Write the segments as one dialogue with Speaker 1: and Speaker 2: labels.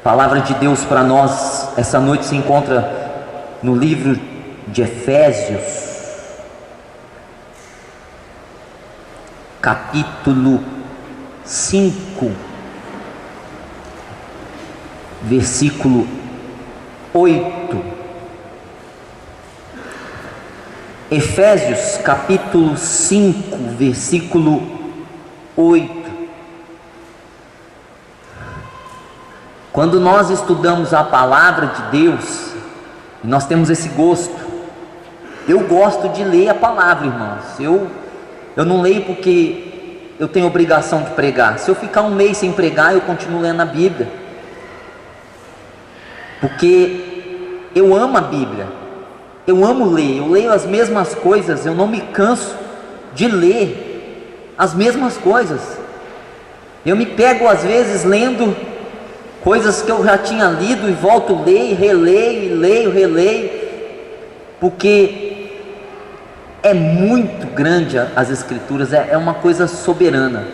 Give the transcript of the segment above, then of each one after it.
Speaker 1: palavra de Deus para nós essa noite se encontra no livro de Efésios, capítulo 5, versículo 8. Efésios capítulo 5, versículo 8. Quando nós estudamos a palavra de Deus, nós temos esse gosto. Eu gosto de ler a palavra, irmãos. Eu não leio porque eu tenho obrigação de pregar. Se eu ficar um mês sem pregar, eu continuo lendo a Bíblia, porque eu amo a Bíblia. Eu amo ler, eu leio as mesmas coisas, eu não me canso de ler as mesmas coisas. Eu me pego às vezes lendo coisas que eu já tinha lido e volto a ler, e releio, e leio, releio, porque é muito grande as Escrituras, é uma coisa soberana.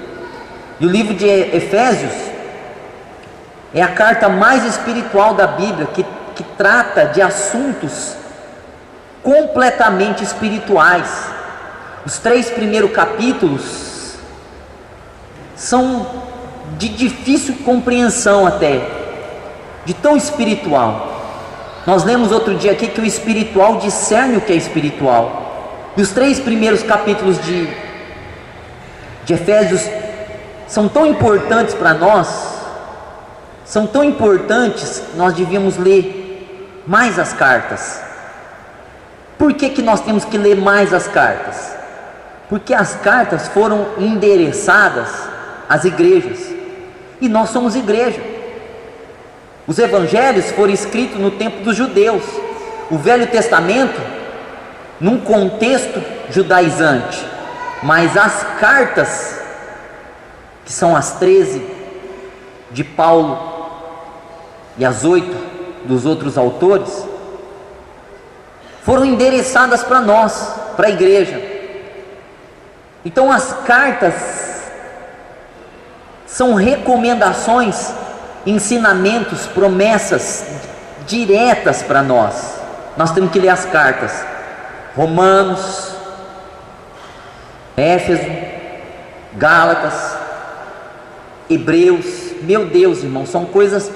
Speaker 1: E o livro de Efésios é a carta mais espiritual da Bíblia, que trata de assuntos completamente espirituais. Os 3 primeiros capítulos são de difícil compreensão, até de tão espiritual. Nós lemos outro dia aqui que o espiritual discerne o que é espiritual. E os 3 primeiros capítulos de Efésios são tão importantes para nós, são tão importantes, nós devíamos ler mais as cartas. Por que nós temos que ler mais as cartas? Porque as cartas foram endereçadas às igrejas, e nós somos igreja. Os evangelhos foram escritos no tempo dos judeus, o Velho Testamento num contexto judaizante, mas as cartas, que são as 13 de Paulo e as 8 dos outros autores, foram endereçadas para nós, para a igreja. Então as cartas são recomendações, ensinamentos, promessas diretas para nós. Nós temos que ler as cartas. Romanos, Éfeso, Gálatas, Hebreus. Meu Deus, irmão, são coisas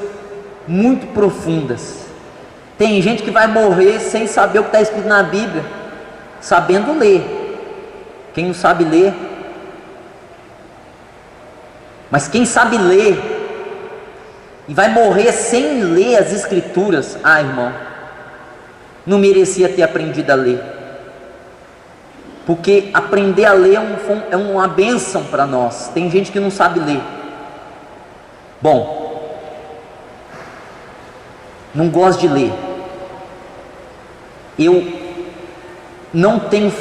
Speaker 1: muito profundas. Tem gente que vai morrer sem saber o que está escrito na Bíblia, sabendo ler. Quem não sabe ler, mas quem sabe ler e vai morrer sem ler as Escrituras, irmão, não merecia ter aprendido a ler, porque aprender a ler é uma bênção para nós. Tem gente que não sabe ler. Bom, não gosto de ler. Eu não tenho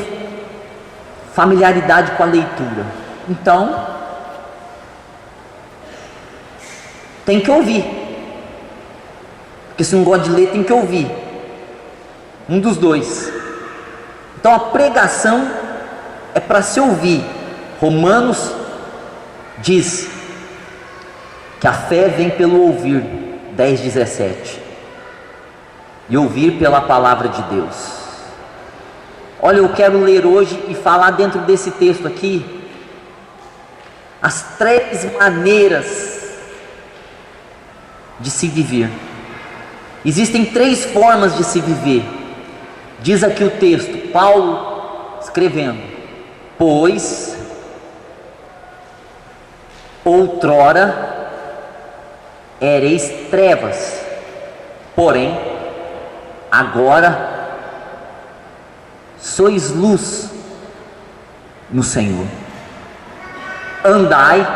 Speaker 1: familiaridade com a leitura, então tem que ouvir, porque se não gosta de ler, tem que ouvir, um dos dois. Então a pregação é para se ouvir. Romanos diz que a fé vem pelo ouvir, 10:17, e ouvir pela palavra de Deus. Olha, eu quero ler hoje e falar dentro desse texto aqui as 3 maneiras de se viver. Existem 3 formas de se viver. Diz aqui o texto, Paulo escrevendo: pois outrora ereis trevas, porém agora sois luz no Senhor. Andai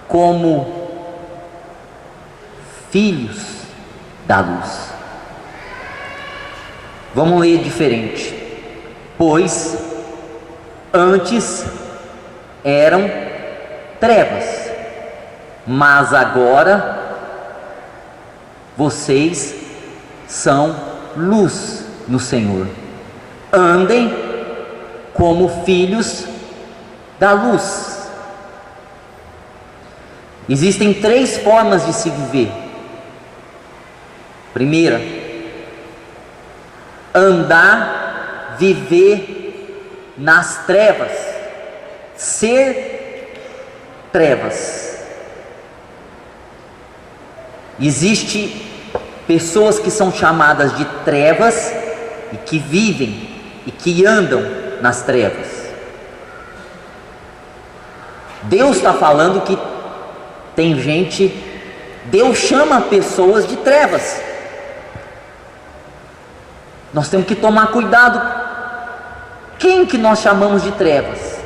Speaker 1: como filhos da luz. Vamos ler diferente. Pois antes eram trevas, mas agora vocês são luz no Senhor. Andem como filhos da luz. Existem 3 formas de se viver. Primeira, andar, viver nas trevas, ser trevas. Existe pessoas que são chamadas de trevas e que vivem e que andam nas trevas. Deus está falando que tem gente, Deus chama pessoas de trevas. Nós temos que tomar cuidado. Quem que nós chamamos de trevas?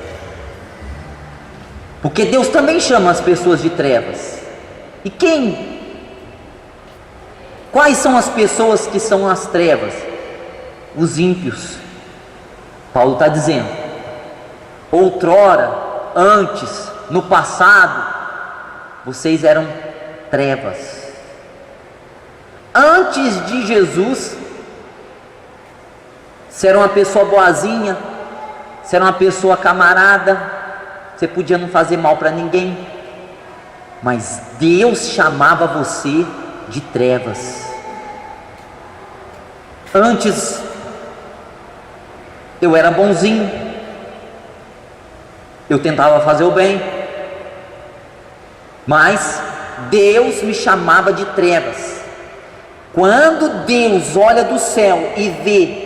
Speaker 1: Porque Deus também chama as pessoas de trevas. E quais são as pessoas que são as trevas? Os ímpios. Paulo está dizendo: outrora, antes, no passado, vocês eram trevas. Antes de Jesus, você era uma pessoa boazinha, você era uma pessoa camarada, você podia não fazer mal para ninguém, mas Deus chamava você de trevas. Antes eu era bonzinho, eu tentava fazer o bem, mas Deus me chamava de trevas. Quando Deus olha do céu e vê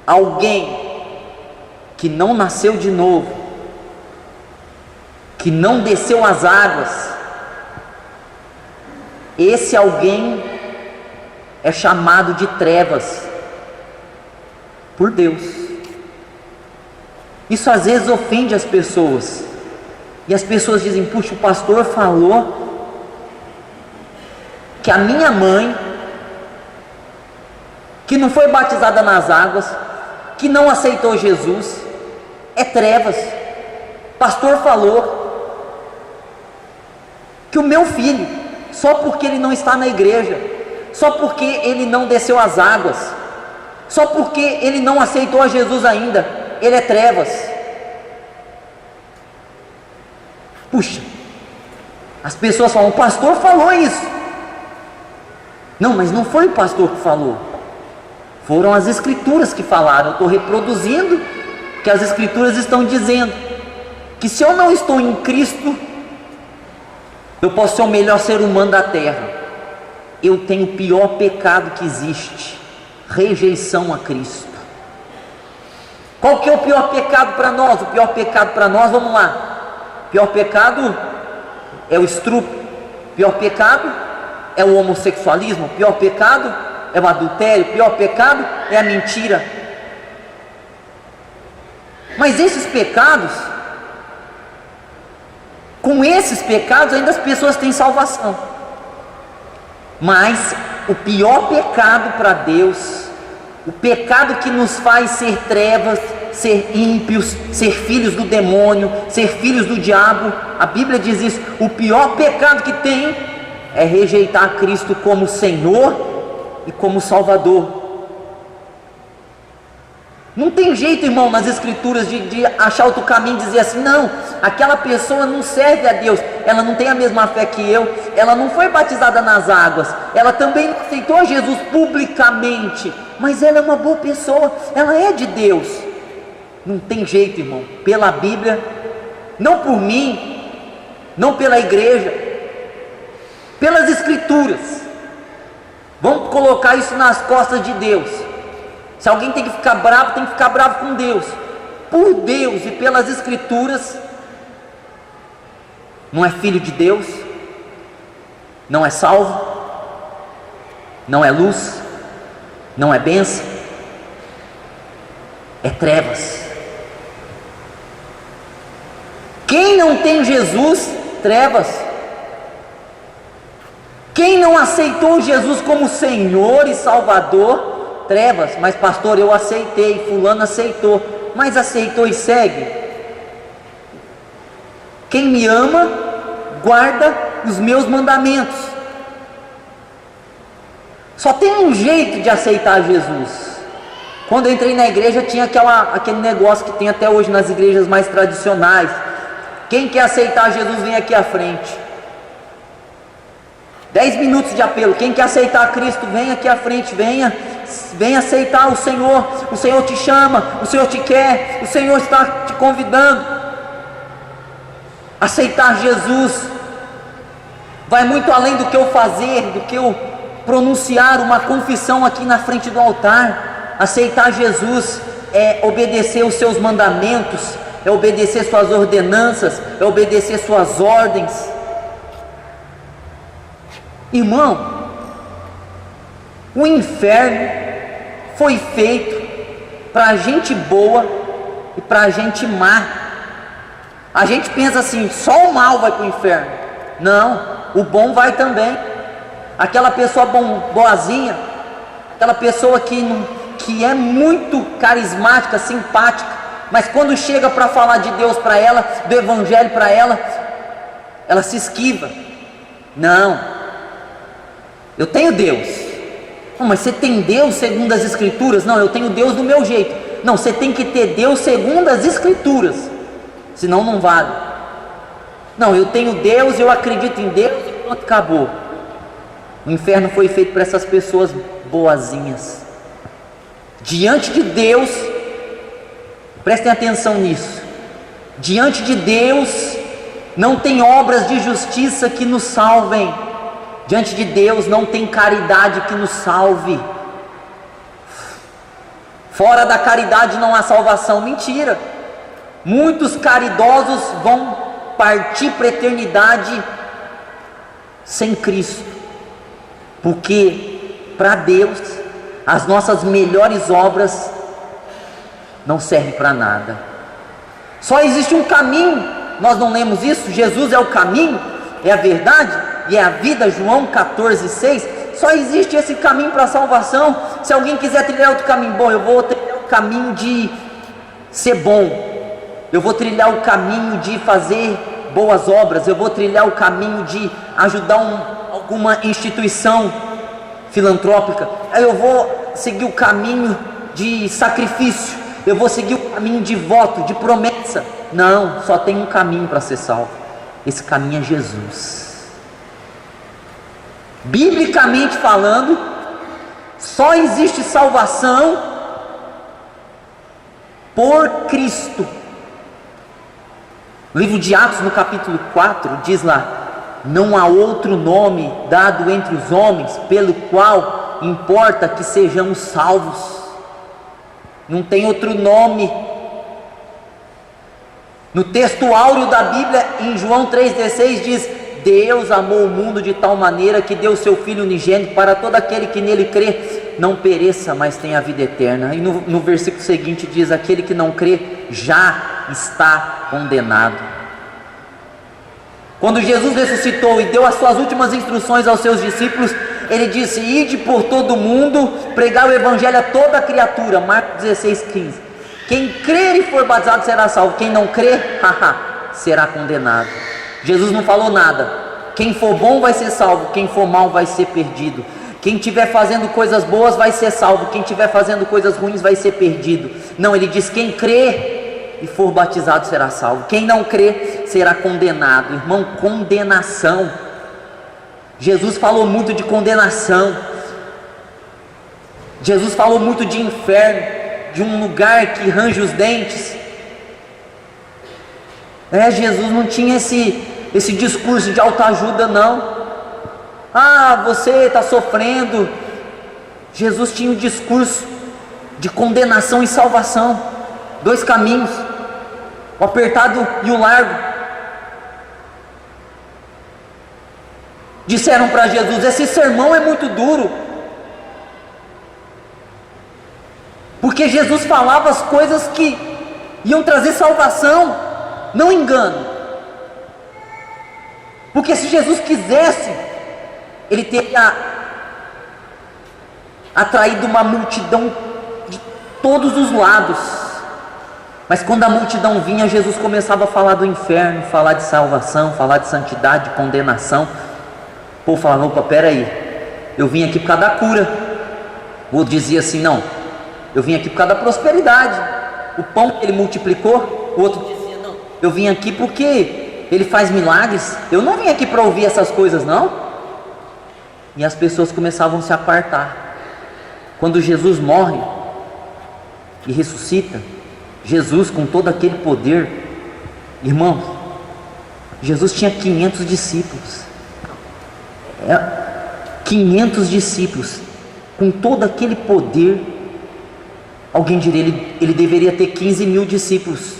Speaker 1: alguém que não nasceu de novo, que não desceu as águas, esse alguém é chamado de trevas por Deus. Isso às vezes ofende as pessoas, e as pessoas dizem: puxa, o pastor falou que a minha mãe, que não foi batizada nas águas, que não aceitou Jesus, é trevas. O pastor falou que o meu filho, só porque ele não está na igreja, só porque ele não desceu as águas, só porque ele não aceitou a Jesus ainda, ele é trevas. Puxa, as pessoas falam: o pastor falou isso. Não, mas não foi o pastor que falou, foram as escrituras que falaram. Eu estou reproduzindo o que as escrituras estão dizendo, que se eu não estou em Cristo, eu posso ser o melhor ser humano da terra, eu tenho o pior pecado que existe: rejeição a Cristo. Qual que é o pior pecado para nós? O pior pecado para nós, vamos lá, o pior pecado é o estupro, o pior pecado é o homossexualismo, o pior pecado é o adultério, o pior pecado é a mentira. Mas esses pecados, com esses pecados ainda as pessoas têm salvação. Mas o pior pecado para Deus, o pecado que nos faz ser trevas, ser ímpios, ser filhos do demônio, ser filhos do diabo, a Bíblia diz isso: o pior pecado que tem é rejeitar Cristo como Senhor e como Salvador. Não tem jeito, irmão, nas escrituras de achar outro caminho, dizer assim: não, aquela pessoa não serve a Deus, ela não tem a mesma fé que eu, ela não foi batizada nas águas, ela também não aceitou Jesus publicamente, mas ela é uma boa pessoa, ela é de Deus. Não tem jeito, irmão, pela Bíblia, não por mim, não pela igreja, pelas escrituras. Vamos colocar isso nas costas de Deus. Se alguém tem que ficar bravo, tem que ficar bravo com Deus. Por Deus e pelas escrituras, não é filho de Deus, não é salvo, não é luz, não é bênção, é trevas. Quem não tem Jesus, trevas. Quem não aceitou Jesus como Senhor e Salvador, trevas. Mas pastor, eu aceitei, fulano aceitou, mas aceitou e segue? Quem me ama, guarda os meus mandamentos. Só tem um jeito de aceitar Jesus. Quando eu entrei na igreja tinha aquele negócio que tem até hoje nas igrejas mais tradicionais: quem quer aceitar Jesus vem aqui à frente. 10 minutos de apelo. Quem quer aceitar Cristo, venha aqui à frente, venha aceitar o Senhor te chama, o Senhor te quer, o Senhor está te convidando. Aceitar Jesus vai muito além do que eu fazer, do que eu pronunciar uma confissão aqui na frente do altar. Aceitar Jesus é obedecer os seus mandamentos, é obedecer suas ordenanças, é obedecer suas ordens. Irmão, o inferno foi feito para gente boa e para gente má. A gente pensa assim, só o mal vai para o inferno. Não, o bom vai também. Aquela pessoa boazinha, aquela pessoa que é muito carismática, simpática, mas quando chega para falar de Deus para ela, do Evangelho para ela, ela se esquiva. Não, eu tenho Deus. Não, mas você tem Deus segundo as Escrituras? Não, eu tenho Deus do meu jeito. Não, você tem que ter Deus segundo as Escrituras, senão não vale. Não, eu tenho Deus, eu acredito em Deus e pronto, acabou. O inferno foi feito para essas pessoas boazinhas. Diante de Deus, prestem atenção nisso, diante de Deus não tem obras de justiça que nos salvem. Diante de Deus não tem caridade que nos salve. Fora da caridade não há salvação. Mentira. Muitos caridosos vão partir para a eternidade sem Cristo, porque para Deus as nossas melhores obras não servem para nada. Só existe um caminho. Nós não lemos isso? Jesus é o caminho, é a verdade e é a vida. João 14,6. Só existe esse caminho para a salvação. Se alguém quiser trilhar outro caminho, bom, eu vou trilhar o caminho de ser bom, eu vou trilhar o caminho de fazer boas obras, eu vou trilhar o caminho de ajudar alguma instituição filantrópica, eu vou seguir o caminho de sacrifício, eu vou seguir o caminho de voto, de promessa. Não, só tem um caminho para ser salvo. Esse caminho é Jesus. Biblicamente falando, só existe salvação por Cristo. O livro de Atos, no capítulo 4, diz lá: não há outro nome dado entre os homens pelo qual importa que sejamos salvos. Não tem outro nome. No texto áureo da Bíblia, em João 3,16 diz: Deus amou o mundo de tal maneira que deu seu Filho unigênito para todo aquele que nele crê, não pereça, mas tenha a vida eterna. E no versículo seguinte diz: aquele que não crê já está condenado. Quando Jesus ressuscitou e deu as suas últimas instruções aos seus discípulos, ele disse: ide por todo o mundo, pregar o evangelho a toda a criatura. Marcos 16,15. Quem crer e for batizado será salvo, quem não crer, será condenado. Jesus não falou nada. Quem for bom vai ser salvo, quem for mal vai ser perdido. Quem estiver fazendo coisas boas vai ser salvo, quem estiver fazendo coisas ruins vai ser perdido. Não, ele diz: quem crer e for batizado será salvo, quem não crer será condenado. Irmão, condenação. Jesus falou muito de condenação. Jesus falou muito de inferno, de um lugar que range os dentes. Jesus não tinha esse discurso de autoajuda, não. Você está sofrendo. Jesus tinha um discurso de condenação e salvação. Dois caminhos, o apertado e o largo. Disseram para Jesus: esse sermão é muito duro, porque Jesus falava as coisas que iam trazer salvação, não engano. Porque se Jesus quisesse, ele teria atraído uma multidão de todos os lados. Mas quando a multidão vinha, Jesus começava a falar do inferno, falar de salvação, falar de santidade, de condenação. O povo falava: opa, peraí, eu vim aqui por causa da cura. O outro dizia assim: não, eu vim aqui por causa da prosperidade, o pão que ele multiplicou. O outro dizia: não, eu vim aqui porque ele faz milagres. Eu não vim aqui para ouvir essas coisas, não. e as pessoas começavam a se apartar. Quando Jesus morre e ressuscita, Jesus com todo aquele poder, irmãos, Jesus tinha 500 discípulos, 500 discípulos, com todo aquele poder. Alguém diria, ele deveria ter 15 mil discípulos,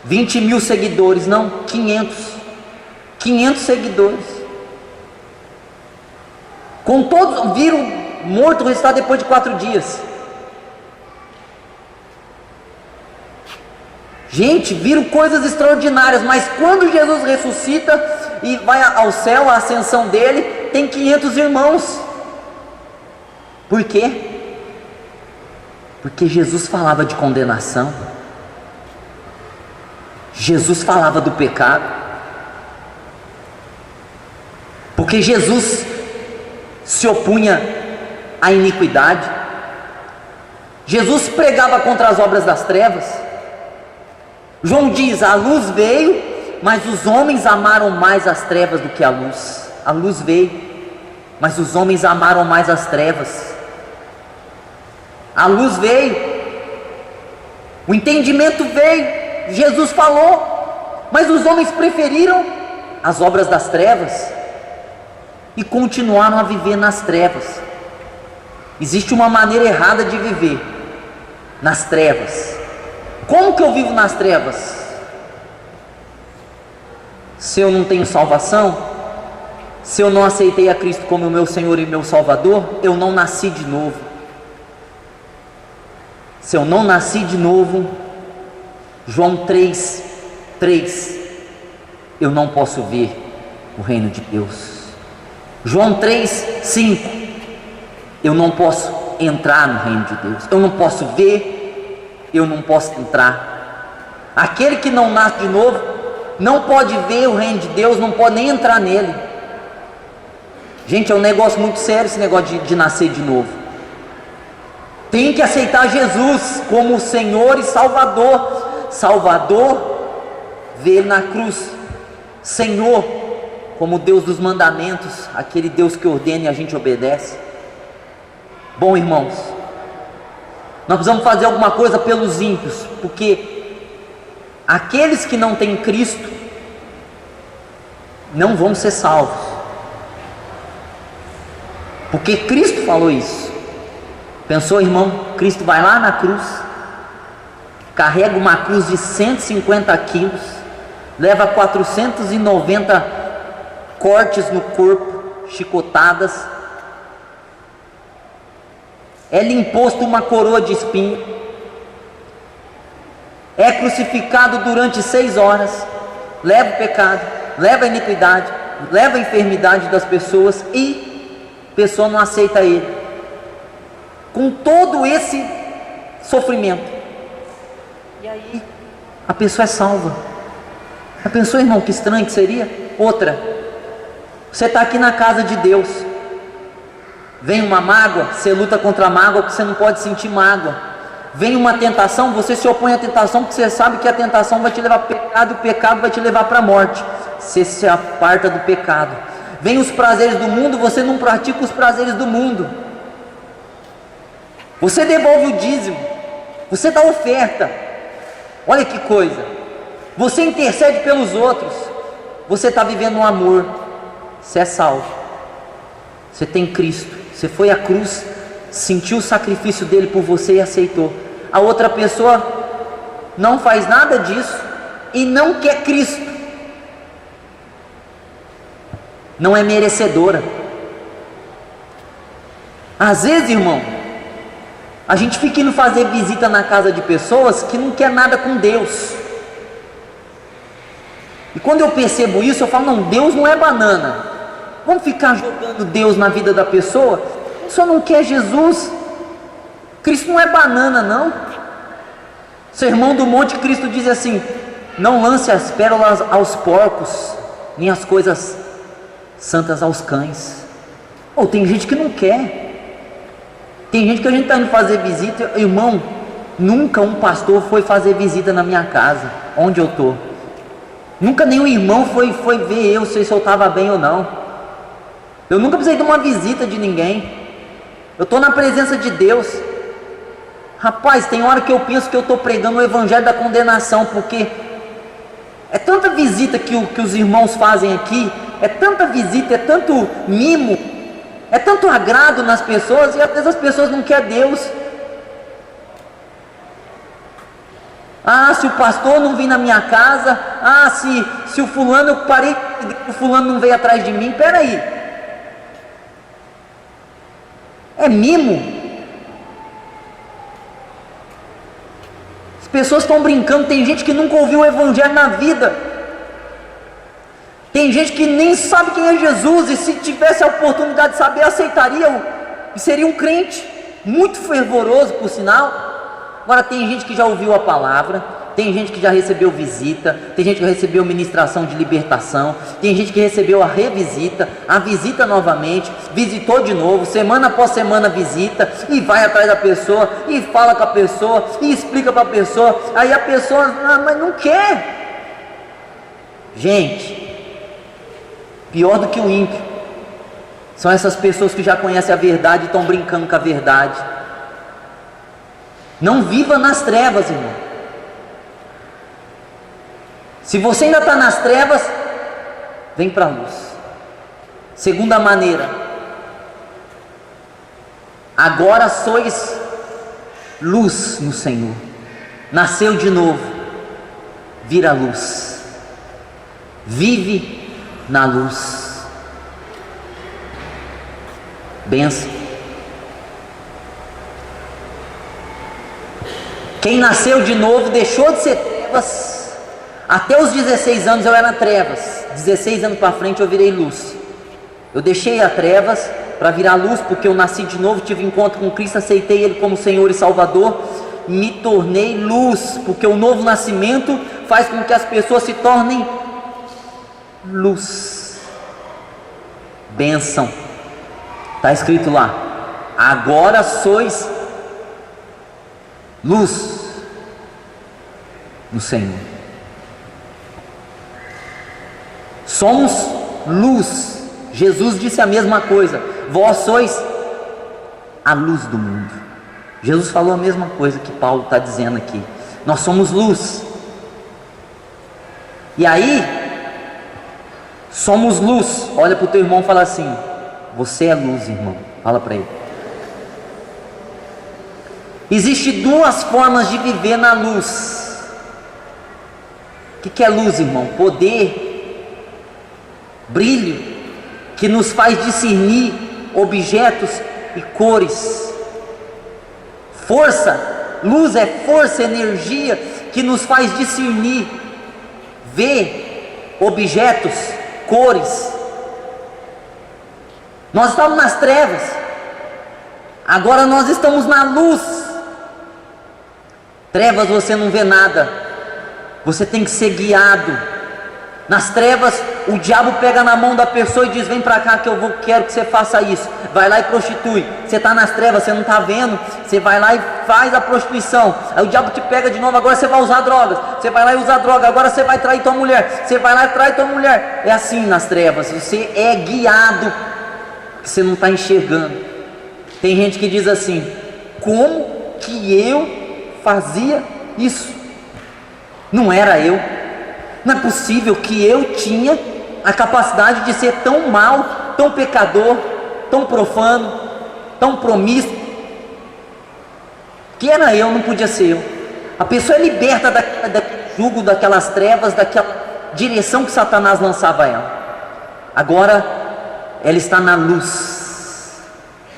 Speaker 1: 20 mil seguidores, não, 500 seguidores, com todos, viram morto ressuscitar depois de 4 dias, gente, viram coisas extraordinárias, mas quando Jesus ressuscita e vai ao céu, a ascensão dele, tem 500 irmãos, por quê? Porque Jesus falava de condenação, Jesus falava do pecado, porque Jesus se opunha à iniquidade, Jesus pregava contra as obras das trevas. João diz: a luz veio, mas os homens amaram mais as trevas do que a luz. A luz veio, mas os homens amaram mais as trevas. A luz veio, o entendimento veio, Jesus falou, mas os homens preferiram as obras das trevas e continuaram a viver nas trevas. Existe uma maneira errada de viver nas trevas. Como que eu vivo nas trevas? Se eu não tenho salvação, se eu não aceitei a Cristo como meu Senhor e meu Salvador, eu não nasci de novo. Se eu não nasci de novo, João 3, eu não posso ver o reino de Deus. João 3:5, eu não posso entrar no reino de Deus. Eu não posso ver, eu não posso entrar. Aquele que não nasce de novo não pode ver o reino de Deus, não pode nem entrar nele. Gente, é um negócio muito sério esse negócio de nascer de novo. Tem que aceitar Jesus como Senhor e Salvador. Salvador, ver Ele na cruz. Senhor, como Deus dos mandamentos, aquele Deus que ordena e a gente obedece. Bom, irmãos, nós precisamos fazer alguma coisa pelos ímpios, porque aqueles que não têm Cristo não vão ser salvos, porque Cristo falou isso. Pensou, irmão? Cristo vai lá na cruz, carrega uma cruz de 150 quilos, leva 490 cortes no corpo, chicotadas, é-lhe imposto uma coroa de espinho, é crucificado durante 6 horas, leva o pecado, leva a iniquidade, leva a enfermidade das pessoas, e a pessoa não aceita Ele. Com todo esse sofrimento, e aí a pessoa é salva. A pessoa, irmão, que estranho que seria. Outra, você está aqui na casa de Deus, vem uma mágoa, você luta contra a mágoa porque você não pode sentir mágoa. Vem uma tentação, você se opõe à tentação porque você sabe que a tentação vai te levar para o pecado, e o pecado vai te levar para a morte. Você se aparta do pecado. Vem os prazeres do mundo, você não pratica os prazeres do mundo. Você devolve o dízimo, você dá oferta, olha que coisa, você intercede pelos outros, você está vivendo um amor, você é salvo, você tem Cristo, você foi à cruz, sentiu o sacrifício dele por você e aceitou. A outra pessoa não faz nada disso e não quer Cristo, não é merecedora. Às vezes, irmão, a gente fica indo fazer visita na casa de pessoas que não quer nada com Deus. E quando eu percebo isso, eu falo: não, Deus não é banana. Vamos ficar jogando Deus na vida da pessoa? Só não quer Jesus. Cristo não é banana, não. Sermão do Monte, Cristo diz assim: não lance as pérolas aos porcos, nem as coisas santas aos cães. Ou tem gente que não quer. Tem gente que a gente está indo fazer visita, irmão, nunca um pastor foi fazer visita na minha casa, onde eu estou. Nunca nenhum irmão foi ver eu, se eu estava bem ou não. Eu nunca precisei de uma visita de ninguém. Eu estou na presença de Deus. Rapaz, tem hora que eu penso que eu estou pregando o evangelho da condenação, porque é tanta visita que os irmãos fazem aqui, é tanta visita, é tanto mimo, é tanto agrado nas pessoas, e às vezes as pessoas não querem Deus. Ah, se o pastor não vir na minha casa, ah, se o fulano, eu parei, o fulano não veio atrás de mim. Peraí, é mimo. As pessoas estão brincando. Tem gente que nunca ouviu o evangelho na vida, tem gente que nem sabe quem é Jesus, e se tivesse a oportunidade de saber, aceitaria e seria um crente, muito fervoroso por sinal. Agora tem gente que já ouviu a palavra, tem gente que já recebeu visita, tem gente que recebeu ministração de libertação, tem gente que recebeu a revisita, a visita novamente, visitou de novo, semana após semana visita, e vai atrás da pessoa, e fala com a pessoa, e explica para a pessoa, aí a pessoa, mas não quer. Gente, pior do que o ímpio são essas pessoas que já conhecem a verdade e estão brincando com a verdade. Não viva nas trevas, irmão. Se você ainda está nas trevas, vem para a luz. Segunda maneira, agora sois luz no Senhor. Nasceu de novo, vira luz. Vive na luz. Benção. Quem nasceu de novo deixou de ser trevas. Até os 16 anos eu era trevas, 16 anos para frente eu virei luz. Eu deixei a trevas para virar luz, porque eu nasci de novo, tive encontro com Cristo, aceitei Ele como Senhor e Salvador, me tornei luz, porque o novo nascimento faz com que as pessoas se tornem luz. Bênção. Está escrito lá, agora sois luz no Senhor. Somos luz. Jesus disse a mesma coisa, vós sois a luz do mundo. Jesus falou a mesma coisa que Paulo está dizendo aqui. Nós somos luz. E aí, somos luz. Olha para o teu irmão e fala assim, você é luz, irmão. Fala para ele. Existem duas formas de viver na luz. O que é luz, irmão? Poder, brilho, que nos faz discernir objetos e cores. Força, luz é força, energia, que nos faz discernir, ver objetos, cores. Nós estávamos nas trevas, agora nós estamos na luz. Trevas você não vê nada, você tem que ser guiado. Nas trevas o diabo pega na mão da pessoa e diz, vem para cá que eu quero que você faça isso. Vai lá e prostitui. Você está nas trevas, você não está vendo, você vai lá e faz a prostituição. Aí o diabo te pega de novo, agora você vai usar drogas. Você vai lá e usa droga, agora você vai trair tua mulher. Você vai lá e trai tua mulher. É assim nas trevas, você é guiado, você não está enxergando. Tem gente que diz assim, como que eu fazia isso? Não era eu. Não é possível que eu tinha a capacidade de ser tão mau, tão pecador, tão profano, tão promíscuo. Que era eu, não podia ser eu. A pessoa é liberta daquele jugo, daquelas trevas, daquela direção que Satanás lançava a ela. Agora ela está na luz.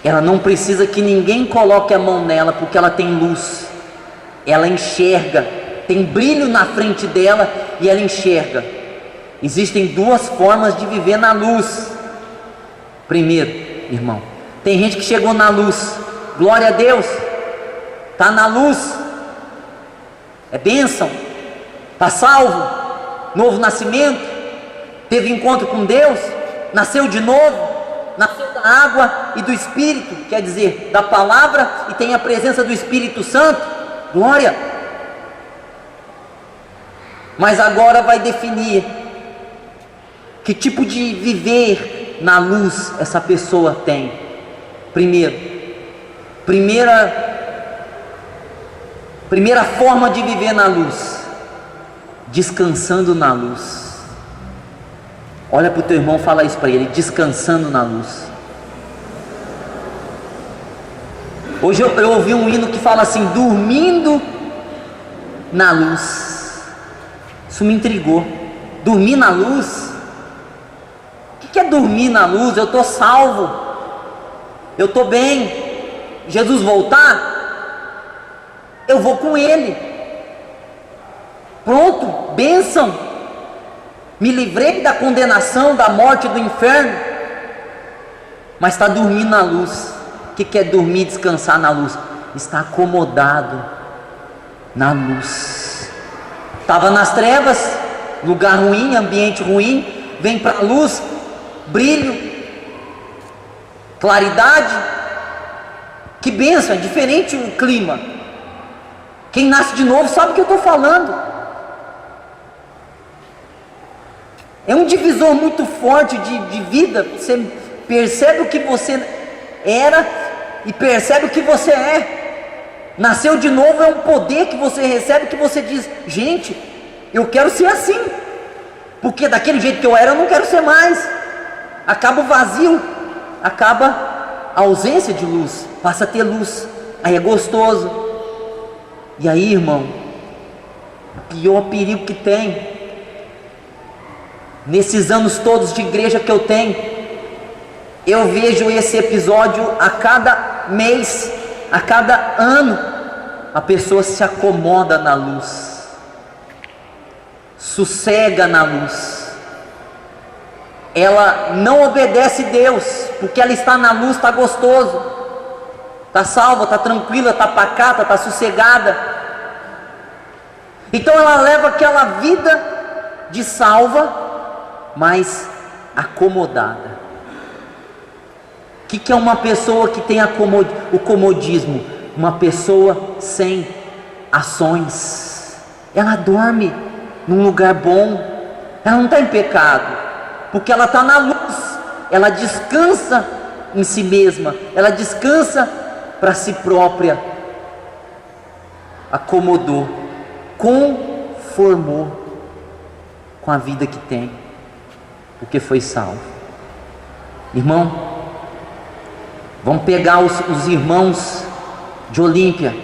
Speaker 1: Ela não precisa que ninguém coloque a mão nela, porque ela tem luz. Ela enxerga, tem brilho na frente dela e ela enxerga. Existem duas formas de viver na luz. Primeiro, irmão, tem gente que chegou na luz, glória a Deus, está na luz, é bênção, está salvo, novo nascimento, teve encontro com Deus, nasceu de novo, nasceu da água e do Espírito, quer dizer, da palavra, e tem a presença do Espírito Santo, glória. Mas agora vai definir que tipo de viver que na luz essa pessoa tem? Primeira forma de viver na luz, descansando na luz. Olha para o teu irmão, fala isso para ele, descansando na luz. Hoje eu ouvi um hino que fala assim, dormindo na luz. Isso me intrigou. Dormir na luz? O que é dormir na luz? Eu estou salvo, eu estou bem. Jesus voltar, eu vou com Ele. Pronto, bênção. Me livrei da condenação, da morte, do inferno. Mas está dormindo na luz. O que é dormir, descansar na luz? Está acomodado na luz. Estava nas trevas, lugar ruim, ambiente ruim, vem para a luz, brilho, claridade. Que bênção, é diferente o clima. Quem nasce de novo sabe o que eu estou falando. É um divisor muito forte de vida. Você percebe o que você era e percebe o que você é. Nasceu de novo é um poder que você recebe, que você diz, gente, eu quero ser assim, porque daquele jeito que eu era eu não quero ser mais. Acaba o vazio, acaba a ausência de luz, passa a ter luz, aí é gostoso. E aí, irmão, o pior perigo que tem, nesses anos todos de igreja que eu tenho, eu vejo esse episódio a cada mês, a cada ano, a pessoa se acomoda na luz, sossega na luz, ela não obedece Deus, porque ela está na luz, está gostoso, está salva, está tranquila, está pacata, está sossegada. Então ela leva aquela vida de salva, mas acomodada. O que é uma pessoa que tem o comodismo? Uma pessoa sem ações. Ela dorme num lugar bom, ela não está em pecado, porque ela está na luz, ela descansa em si mesma, ela descansa para si própria, acomodou, conformou com a vida que tem, porque foi salvo. Irmão, vamos pegar os irmãos de Olímpia.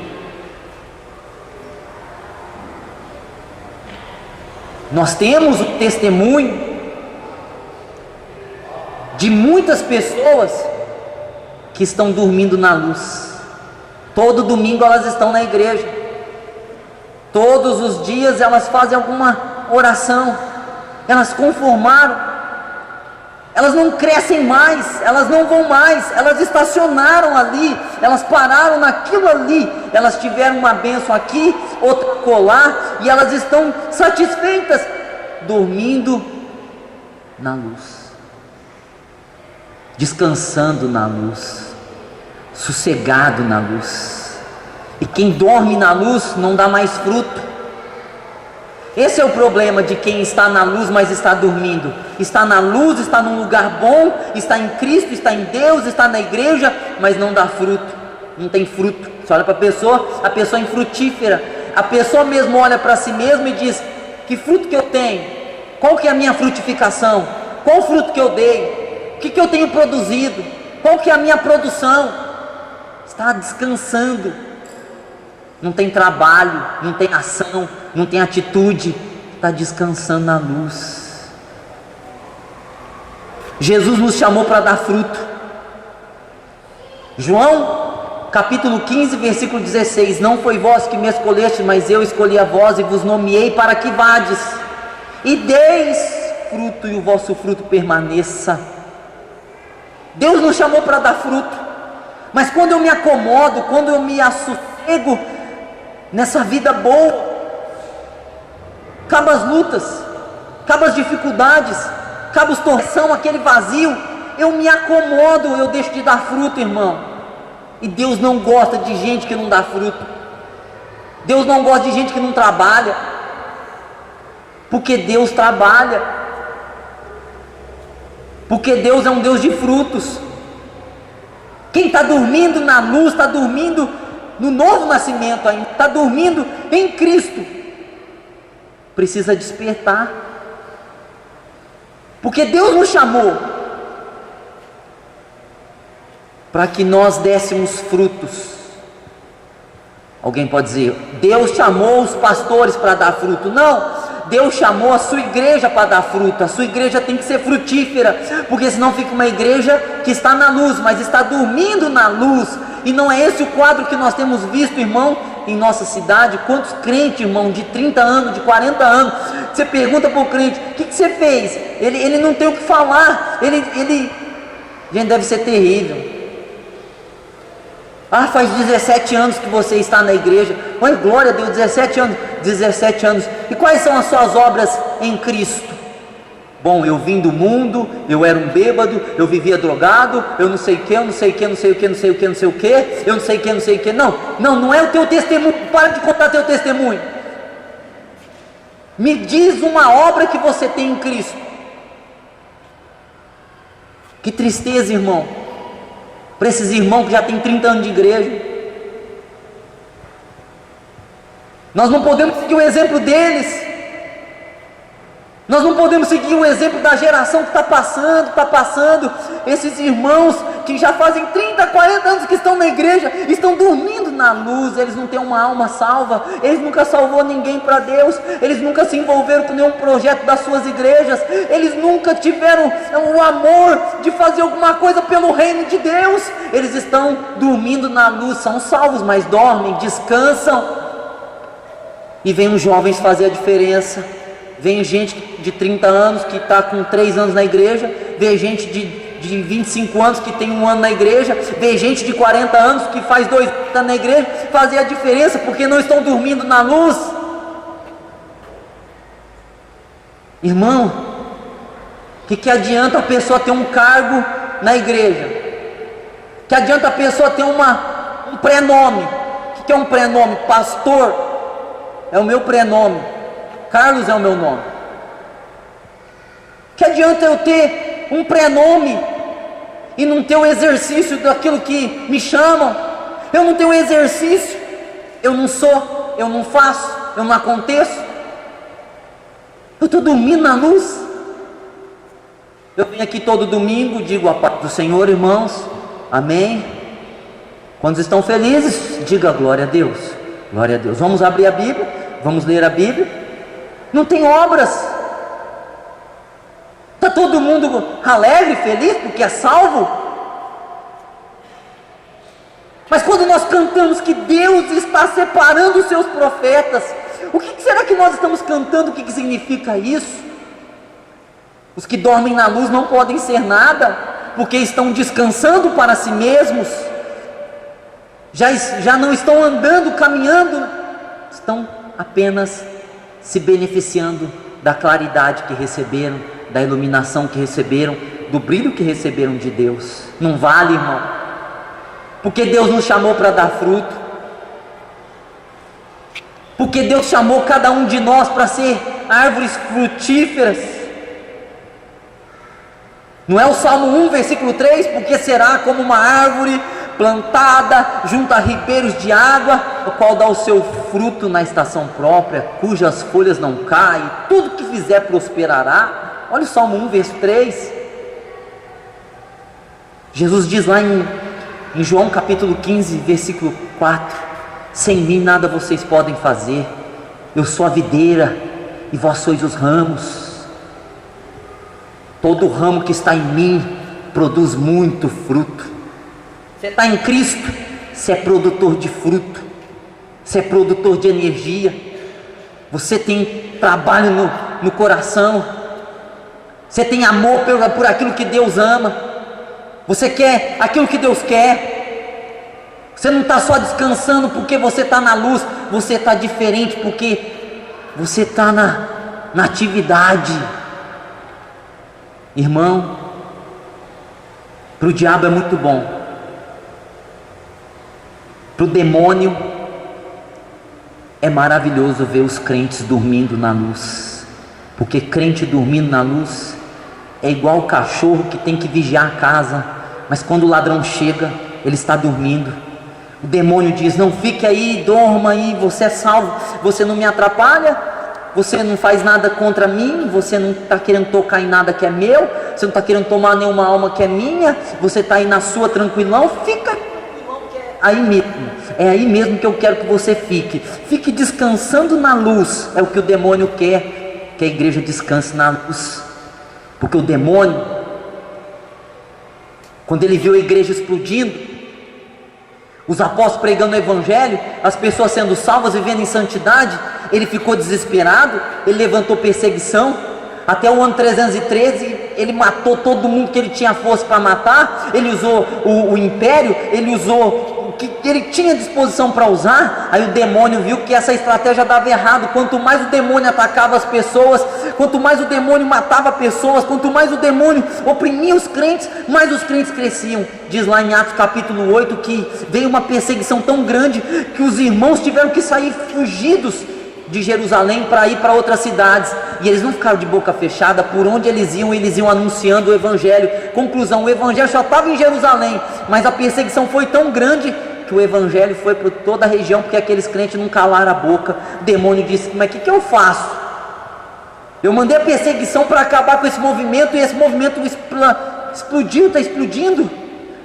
Speaker 1: Nós temos o testemunho de muitas pessoas que estão dormindo na luz. Todo domingo elas estão na igreja, todos os dias elas fazem alguma oração, elas conformaram, elas não crescem mais, elas não vão mais, elas estacionaram ali, elas pararam naquilo ali, elas tiveram uma bênção aqui, outra colar, e elas estão satisfeitas, dormindo na luz, descansando na luz, sossegado na luz. E quem dorme na luz não dá mais fruto. Esse é o problema de quem está na luz, mas está dormindo. Está na luz, está num lugar bom, está em Cristo, está em Deus, está na igreja, mas não dá fruto, não tem fruto. Você olha para a pessoa é infrutífera. A pessoa mesmo olha para si mesma e diz, que fruto que eu tenho? Qual que é a minha frutificação? Qual o fruto que eu dei? O que eu tenho produzido? Qual que é a minha produção? Está descansando, não tem trabalho, não tem ação, não tem atitude, está descansando na luz. Jesus nos chamou para dar fruto. João capítulo 15, versículo 16: não foi vós que me escolheste, mas eu escolhi a vós e vos nomeei para que vades e deis fruto, e o vosso fruto permaneça. Deus nos chamou para dar fruto, mas quando eu me acomodo, quando eu me assossego nessa vida boa, acabam as lutas, acabam as dificuldades, acaba a torção, aquele vazio, eu me acomodo, eu deixo de dar fruto, irmão. E Deus não gosta de gente que não dá fruto. Deus não gosta de gente que não trabalha, porque Deus trabalha. porque Deus é um Deus de frutos. Quem está dormindo na luz, está dormindo no novo nascimento ainda, está dormindo em Cristo, precisa despertar, porque Deus nos chamou para que nós dessemos frutos. Alguém pode dizer, Deus chamou os pastores para dar fruto. Não, Deus chamou a sua igreja para dar fruto. A sua igreja tem que ser frutífera, porque senão fica uma igreja que está na luz, mas está dormindo na luz. E não é esse o quadro que nós temos visto, irmão, em nossa cidade. Quantos crentes, irmão, de 30 anos, de 40 anos, você pergunta para o crente, o que você fez? Ele não tem o que falar, gente, deve ser terrível. Ah, faz 17 anos que você está na igreja. Oi, glória a Deus, 17 anos. 17 anos. E quais são as suas obras em Cristo? Bom, eu vim do mundo, eu era um bêbado, eu vivia drogado, eu não sei o que, eu não sei o que, não sei o que, não sei o que, não sei o que, eu não sei o que, não sei o que. Não é o teu testemunho. Para de contar teu testemunho. Me diz uma obra que você tem em Cristo. Que tristeza, irmão, para esses irmãos que já têm 30 anos de igreja. Nós não podemos seguir o exemplo deles. Nós não podemos seguir o exemplo da geração que está passando. Esses irmãos que já fazem 30, 40 anos que estão na igreja, estão dormindo na luz. Eles não têm uma alma salva, eles nunca salvou ninguém para Deus, eles nunca se envolveram com nenhum projeto das suas igrejas, eles nunca tiveram o amor de fazer alguma coisa pelo reino de Deus. Eles estão dormindo na luz, são salvos, mas dormem, descansam. E vem os jovens fazer a diferença. Vem gente de 30 anos que está com 3 anos na igreja, vem gente de 25 anos que tem 1 ano na igreja, vem gente de 40 anos que faz 2 anos que está na igreja, fazer a diferença, porque não estão dormindo na luz. Irmão, o que adianta a pessoa ter um cargo na igreja? Que adianta a pessoa ter um prenome? O que é um prenome? Pastor é o meu prenome, Carlos é o meu nome. Que adianta eu ter um prenome e não ter o exercício daquilo que me chamam? Eu não tenho o exercício, eu não sou, eu não faço, eu não aconteço. Eu estou dormindo na luz. Eu venho aqui todo domingo, digo a paz do Senhor, irmãos, amém. Quando estão felizes, diga glória a Deus, glória a Deus. Vamos abrir a Bíblia, vamos ler a Bíblia. Não tem obras. Está todo mundo alegre, feliz, porque é salvo. Mas quando nós cantamos que Deus está separando os seus profetas, o que será que nós estamos cantando? O que significa isso? Os que dormem na luz não podem ser nada, porque estão descansando para si mesmos, já não estão andando, caminhando, estão apenas se beneficiando da claridade que receberam, da iluminação que receberam, do brilho que receberam de Deus. Não vale, irmão, porque Deus nos chamou para dar fruto, porque Deus chamou cada um de nós para ser árvores frutíferas. Não é o Salmo 1, versículo 3, porque será como uma árvore plantada junto a ribeiros de água, o qual dá o seu fruto na estação própria, cujas folhas não caem, tudo que fizer prosperará. Olha o Salmo 1, verso 3. Jesus diz lá em João capítulo 15, versículo 4: sem mim nada vocês podem fazer, eu sou a videira e vós sois os ramos. Todo ramo que está em mim produz muito fruto. Você está em Cristo, você é produtor de fruto, você é produtor de energia, você tem trabalho no coração, você tem amor por aquilo que Deus ama, você quer aquilo que Deus quer. Você não está só descansando porque você está na luz, você está diferente porque você está na atividade. Irmão, para o diabo é muito bom, para o demônio é maravilhoso ver os crentes dormindo na luz, porque crente dormindo na luz É igual o cachorro que tem que vigiar a casa, mas quando o ladrão chega, ele está dormindo. O demônio diz: não fique aí, dorma aí, você é salvo, você não me atrapalha, você não faz nada contra mim, você não está querendo tocar em nada que é meu, você não está querendo tomar nenhuma alma que é minha, você está aí na sua tranquilão, fica aí mesmo, é aí mesmo que eu quero que você fique descansando na luz. É o que o demônio quer, que a igreja descanse na luz, porque o demônio, quando ele viu a igreja explodindo, os apóstolos pregando o evangelho, as pessoas sendo salvas, vivendo em santidade, ele ficou desesperado, ele levantou perseguição, até o ano 313, ele matou todo mundo que ele tinha força para matar, ele usou o império, ele usou o que ele tinha disposição para usar. Aí o demônio viu que essa estratégia dava errado. Quanto mais o demônio atacava as pessoas, quanto mais o demônio matava pessoas, quanto mais o demônio oprimia os crentes, mais os crentes cresciam. Diz lá em Atos capítulo 8 que veio uma perseguição tão grande que os irmãos tiveram que sair fugidos de Jerusalém para ir para outras cidades, e eles não ficaram de boca fechada. Por onde eles iam anunciando o evangelho. Conclusão: o evangelho só estava em Jerusalém, mas a perseguição foi tão grande que o evangelho foi para toda a região, porque aqueles crentes não calaram a boca. O demônio disse: mas o que eu faço? Eu mandei a perseguição para acabar com esse movimento, e esse movimento explodiu, está explodindo.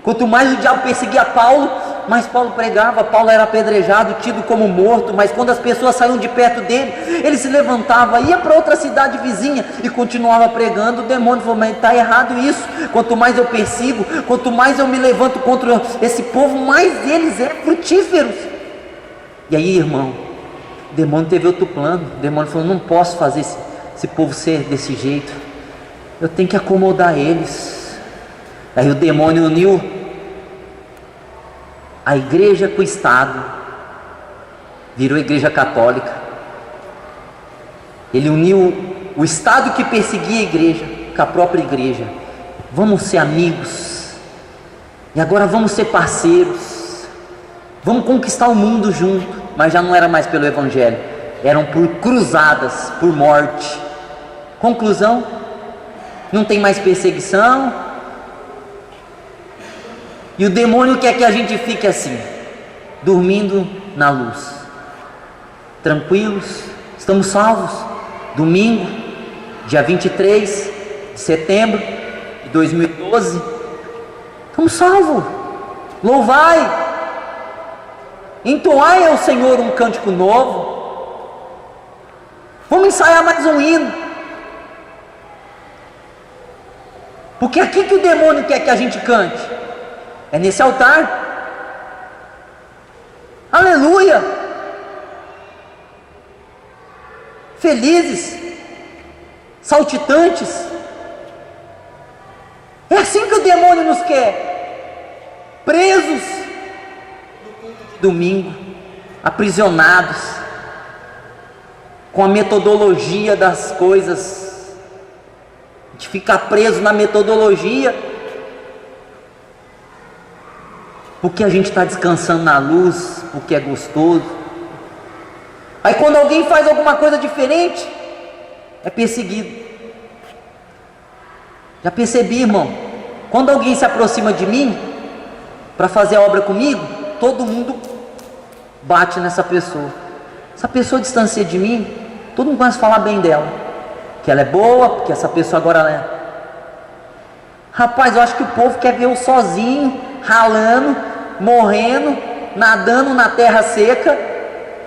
Speaker 1: Quanto mais o diabo perseguia Paulo, mais Paulo pregava. Paulo era apedrejado, tido como morto, mas quando as pessoas saíam de perto dele, ele se levantava, ia para outra cidade vizinha e continuava pregando. O demônio falou: mas está errado isso. Quanto mais eu persigo, quanto mais eu me levanto contra esse povo, mais eles é frutíferos. E aí, irmão, o demônio teve outro plano. O demônio falou: não posso fazer esse povo ser desse jeito, eu tenho que acomodar eles. Aí o demônio uniu a igreja com o Estado, virou a igreja católica. Ele uniu o Estado que perseguia a igreja com a própria igreja. Vamos ser amigos, e agora vamos ser parceiros, vamos conquistar o mundo junto. Mas já não era mais pelo evangelho, eram por cruzadas, por morte. Conclusão: não tem mais perseguição. E o demônio quer que a gente fique assim, dormindo na luz, tranquilos. Estamos salvos. Domingo, dia 23 de setembro de 2012, estamos salvos. Louvai, entoai ao Senhor um cântico novo. Vamos ensaiar mais um hino, porque aqui que o demônio quer que a gente cante é nesse altar. Aleluia! Felizes, saltitantes. É assim que o demônio nos quer, presos no culto de domingo, aprisionados com a metodologia das coisas. A gente fica preso na metodologia, porque a gente está descansando na luz, porque é gostoso. Aí quando alguém faz alguma coisa diferente, é perseguido. Já percebi, irmão, quando alguém se aproxima de mim para fazer a obra comigo, todo mundo bate nessa pessoa. Essa pessoa distancia de mim, todo mundo começa a falar bem dela, que ela é boa, porque essa pessoa agora ela é. Rapaz, eu acho que o povo quer ver eu sozinho, ralando, morrendo, nadando na terra seca,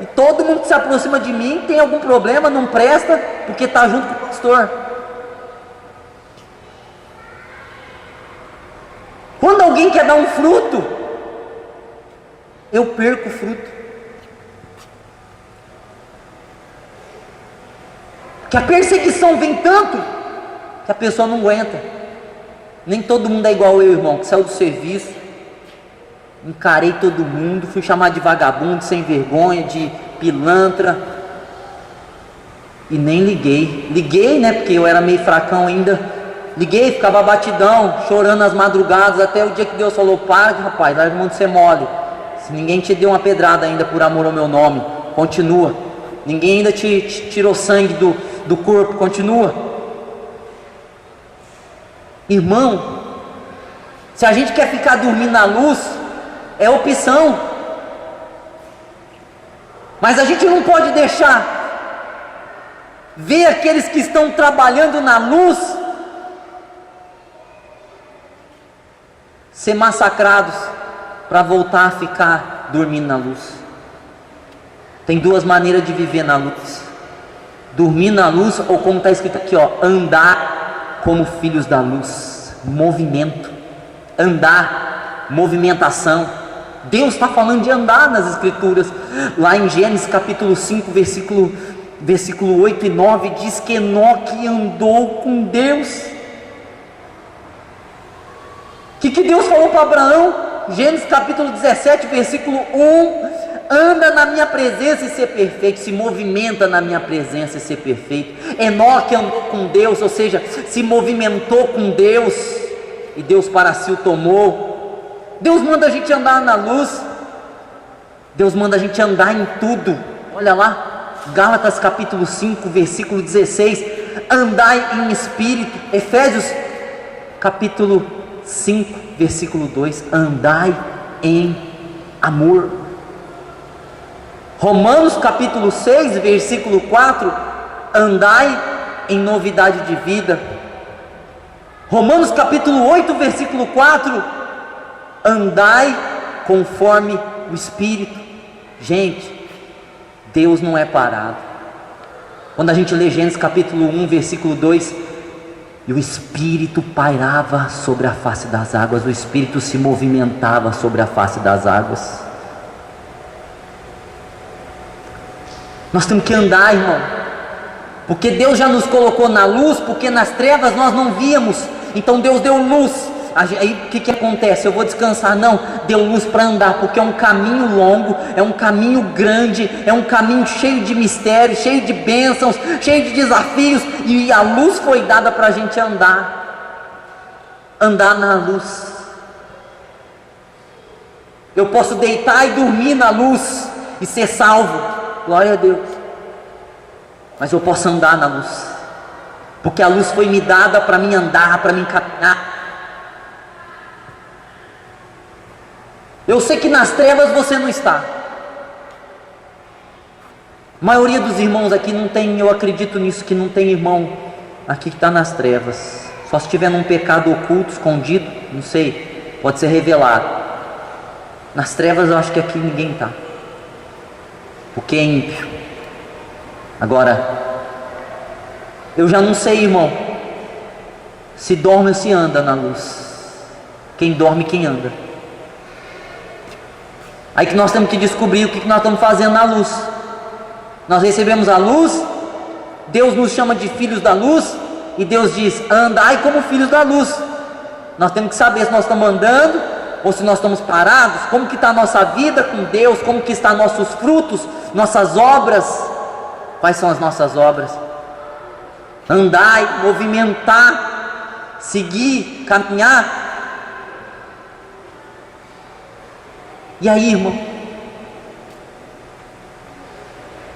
Speaker 1: e todo mundo que se aproxima de mim tem algum problema, não presta, porque está junto com o pastor. Quando alguém quer dar um fruto, eu perco o fruto, que a perseguição vem tanto que a pessoa não aguenta. Nem todo mundo é igual eu, irmão, que saiu do serviço, encarei todo mundo, fui chamado de vagabundo, sem vergonha, de pilantra, e nem liguei, né, porque eu era meio fracão ainda. Liguei, ficava batidão, chorando nas madrugadas, até o dia que Deus falou: para, rapaz, larga o mundo ser mole. Se ninguém te deu uma pedrada ainda por amor ao meu nome, continua. Ninguém ainda te tirou sangue do corpo, continua. Irmão, se a gente quer ficar dormindo na luz, é opção. Mas a gente não pode deixar ver aqueles que estão trabalhando na luz ser massacrados para voltar a ficar dormindo na luz. Tem duas maneiras de viver na luz: dormir na luz, ou como está escrito aqui, ó, andar como filhos da luz. Movimento, andar, movimentação. Deus está falando de andar nas escrituras. Lá em Gênesis capítulo 5, versículo 8 e 9, diz que Enoque andou com Deus. O que Deus falou para Abraão? Gênesis capítulo 17, versículo 1: anda na minha presença e ser perfeito, se movimenta na minha presença e ser perfeito. Enoque andou com Deus, ou seja, se movimentou com Deus, e Deus para si o tomou. Deus manda a gente andar na luz, Deus manda a gente andar em tudo. Olha lá, Gálatas capítulo 5, versículo 16: andai em espírito. Efésios capítulo 5, versículo 2: andai em amor. Romanos capítulo 6, versículo 4: andai em novidade de vida. Romanos capítulo 8, versículo 4: andai conforme o Espírito. Gente, Deus não é parado. Quando a gente lê Gênesis capítulo 1, versículo 2: e o Espírito pairava sobre a face das águas, o Espírito se movimentava sobre a face das águas. Nós temos que andar, irmão, porque Deus já nos colocou na luz, porque nas trevas nós não víamos, então Deus deu luz. Aí o que acontece? Eu vou descansar? Não, deu luz para andar, porque é um caminho longo, é um caminho grande, é um caminho cheio de mistérios, cheio de bênçãos, cheio de desafios, e a luz foi dada para a gente andar na luz. Eu posso deitar e dormir na luz e ser salvo, glória a Deus, mas eu posso andar na luz, porque a luz foi me dada para mim andar, para mim caminhar. Eu sei que nas trevas você não está. A maioria dos irmãos aqui não tem, eu acredito nisso, que não tem irmão aqui que está nas trevas. Só se estiver num pecado oculto, escondido, não sei, pode ser revelado. Nas trevas eu acho que aqui ninguém está, porque é ímpio. Agora, eu já não sei, irmão, se dorme ou se anda na luz. Quem dorme, quem anda. Aí que nós temos que descobrir o que nós estamos fazendo na luz. Nós recebemos a luz, Deus nos chama de filhos da luz, e Deus diz: andai como filhos da luz. Nós temos que saber se nós estamos andando ou se nós estamos parados, como que está a nossa vida com Deus, como que estão nossos frutos, nossas obras. Quais são as nossas obras? Andai, movimentar, seguir, caminhar. E aí, irmão,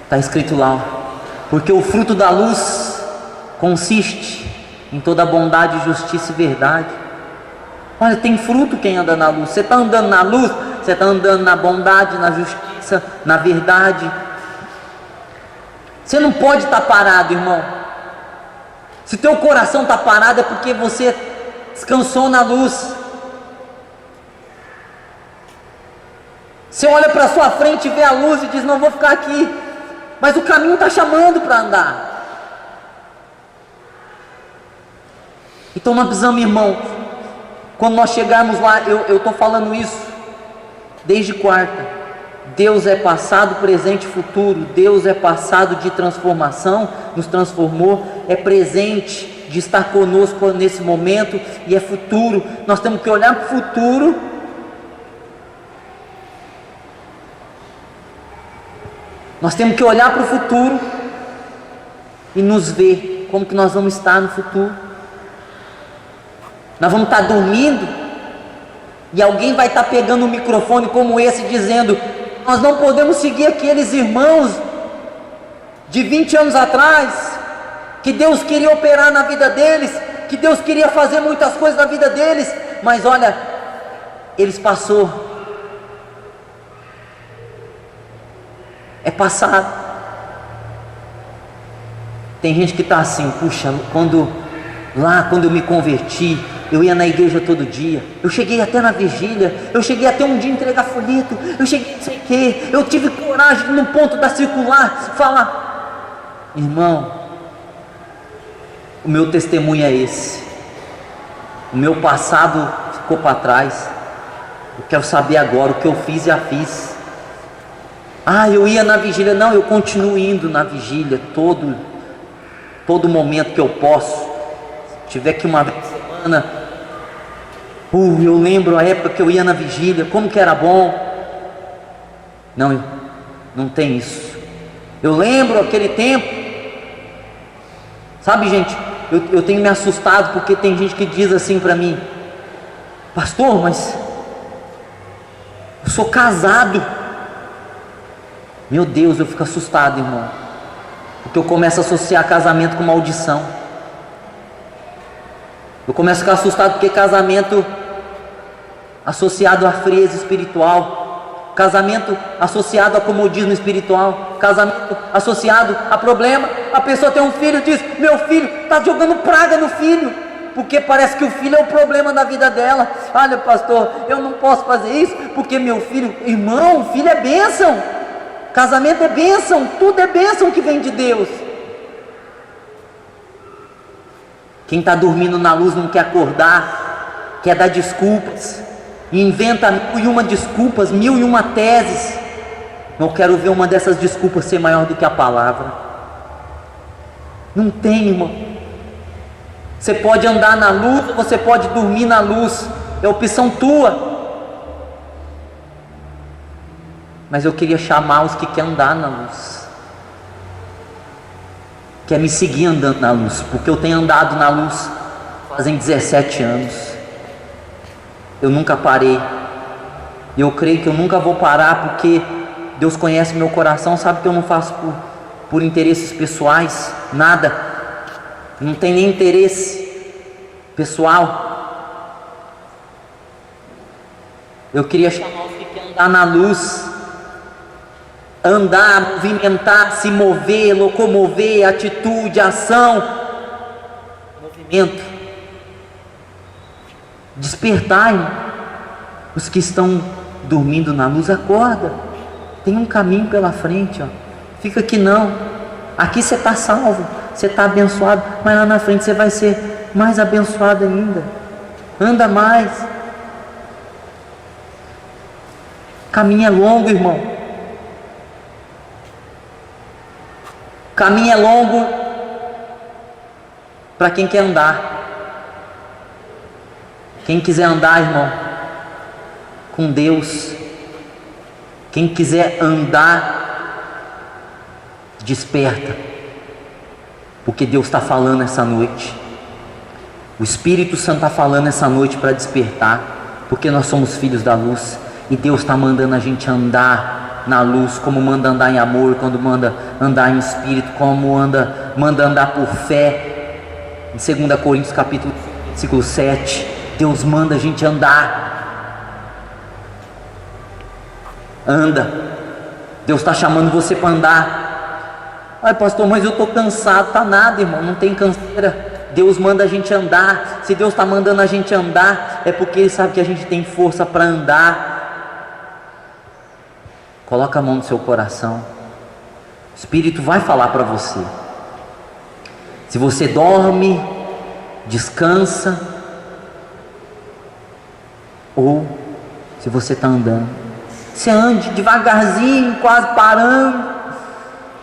Speaker 1: está escrito lá, porque o fruto da luz consiste em toda bondade, justiça e verdade. Olha, tem fruto quem anda na luz. Você está andando na luz, você está andando na bondade, na justiça, na verdade. Você não pode estar parado, irmão. Se teu coração está parado é porque você descansou na luz. Você olha para sua frente e vê a luz e diz: não vou ficar aqui, mas o caminho está chamando para andar. Então nós precisamos, irmão, quando nós chegarmos lá, eu estou falando isso desde quarta. Deus é passado, presente e futuro. Deus é passado de transformação, nos transformou, é presente de estar conosco nesse momento, e é futuro. Nós temos que olhar para o futuro. Nós temos que olhar para o futuro e nos ver como que nós vamos estar no futuro. Nós vamos estar dormindo e alguém vai estar pegando um microfone como esse dizendo: nós não podemos seguir aqueles irmãos de 20 anos atrás, que Deus queria operar na vida deles, que Deus queria fazer muitas coisas na vida deles, mas olha, eles passou. É passado. Tem gente que está assim, puxa, quando eu me converti, eu ia na igreja todo dia, eu cheguei até na vigília, eu cheguei até um dia entregar folheto, eu cheguei não sei o quê, eu tive coragem no ponto da circular, falar, irmão, o meu testemunho é esse, o meu passado ficou para trás, eu quero saber agora, o que eu fiz já fiz. Eu ia na vigília, não, eu continuo indo na vigília, todo momento que eu posso, se tiver que uma vez por semana, eu lembro a época que eu ia na vigília, como que era bom. Não tem isso. Eu lembro aquele tempo, sabe, gente, eu tenho me assustado, porque tem gente que diz assim para mim, pastor, mas eu sou casado. Meu Deus, eu fico assustado, irmão, porque eu começo a associar casamento com maldição. Eu começo a ficar assustado porque casamento associado à frieza espiritual, casamento associado a comodismo espiritual, casamento associado a problema. A pessoa tem um filho e diz, meu filho está jogando praga no filho, porque parece que o filho é o problema da vida dela. Olha, pastor, eu não posso fazer isso, porque meu filho, irmão, filho é bênção, casamento é bênção, tudo é bênção que vem de Deus. Quem está dormindo na luz não quer acordar, quer dar desculpas, inventa 1001 desculpas, 1001 teses. Não quero ver uma dessas desculpas ser maior do que a palavra. Não tem, irmão. Você pode andar na luz ou você pode dormir na luz, é opção tua. Mas eu queria chamar os que querem andar na luz, quer me seguir andando na luz, porque eu tenho andado na luz fazem 17 anos, eu nunca parei, e eu creio que eu nunca vou parar, porque Deus conhece meu coração, sabe que eu não faço por interesses pessoais, nada, não tem nem interesse pessoal. Eu queria chamar os que querem andar na luz, andar, movimentar, se mover, locomover, atitude, ação, movimento, despertar, irmão. Os que estão dormindo na luz, acorda, tem um caminho pela frente, ó. Fica aqui não, aqui você está salvo, você está abençoado, mas lá na frente você vai ser mais abençoado ainda. Anda mais, o caminho é longo, irmão. O caminho é longo para quem quer andar. Quem quiser andar, irmão, com Deus, quem quiser andar, desperta, porque Deus está falando essa noite. O Espírito Santo está falando essa noite para despertar, porque nós somos filhos da luz e Deus está mandando a gente andar na luz, como manda andar em amor, quando manda andar em espírito, como manda andar por fé. Em 2 Coríntios capítulo 5, versículo 7, Deus manda a gente andar. Anda, Deus está chamando você para andar. Ai, pastor, mas eu estou cansado. Está nada, irmão, não tem canseira. Deus manda a gente andar. Se Deus está mandando a gente andar, é porque Ele sabe que a gente tem força para andar. Coloca a mão no seu coração, o Espírito vai falar para você. Se você dorme, descansa, ou se você está andando, você ande devagarzinho, quase parando,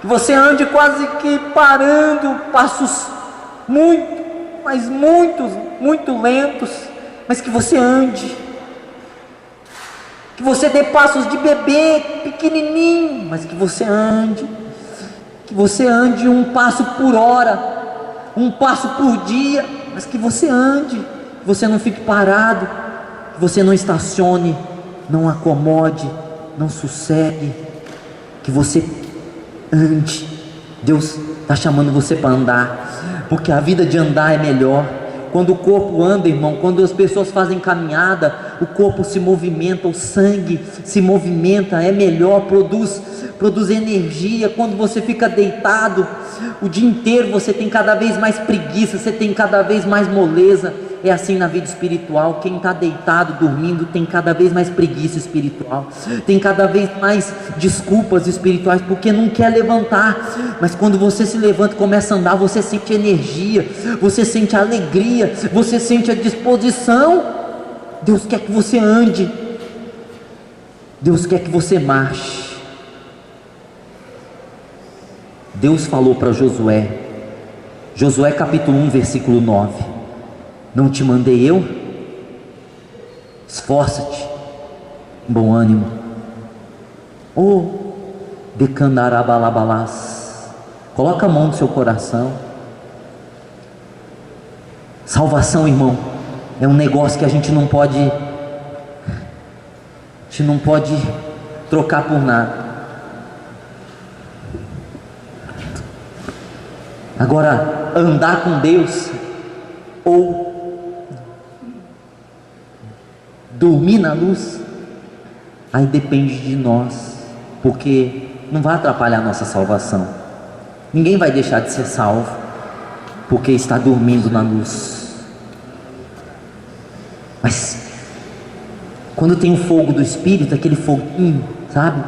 Speaker 1: que você ande quase que parando, passos muito lentos, mas que você ande, que você dê passos de bebê, pequenininho, mas que você ande um passo por hora, um passo por dia, mas que você ande, que você não fique parado, que você não estacione, não acomode, não sossegue, que você ande. Deus está chamando você para andar, porque a vida de andar é melhor. Quando o corpo anda, irmão, quando as pessoas fazem caminhada, o corpo se movimenta, o sangue se movimenta, é melhor, produz energia. Quando você fica deitado o dia inteiro, você tem cada vez mais preguiça, você tem cada vez mais moleza. É assim na vida espiritual. Quem está deitado, dormindo, tem cada vez mais preguiça espiritual, tem cada vez mais desculpas espirituais, porque não quer levantar. Mas quando você se levanta e começa a andar, você sente energia, você sente alegria, você sente a disposição. Deus quer que você ande, Deus quer que você marche. Deus falou para Josué, Josué capítulo 1 versículo 9: não te mandei eu? Esforça-te, bom ânimo. Decandarabalás, coloca a mão no seu coração. Salvação, irmão, é um negócio que a gente não pode trocar por nada. Agora, andar com Deus ou dormir na luz, aí depende de nós, porque não vai atrapalhar a nossa salvação. Ninguém vai deixar de ser salvo porque está dormindo na luz. Mas quando tem o fogo do Espírito, aquele foguinho, sabe?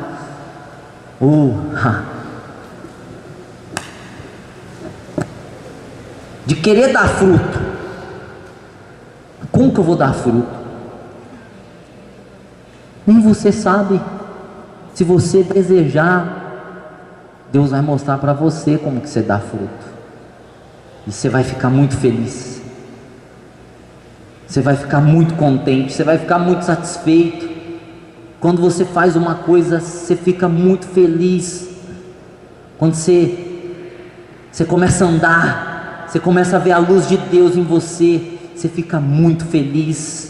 Speaker 1: De querer dar fruto. Como que eu vou dar fruto? Nem você sabe. Se você desejar, Deus vai mostrar para você como que você dá fruto, e você vai ficar muito feliz, você vai ficar muito contente, você vai ficar muito satisfeito. Quando você faz uma coisa, você fica muito feliz. Quando você começa a andar, você começa a ver a luz de Deus em você, você fica muito feliz.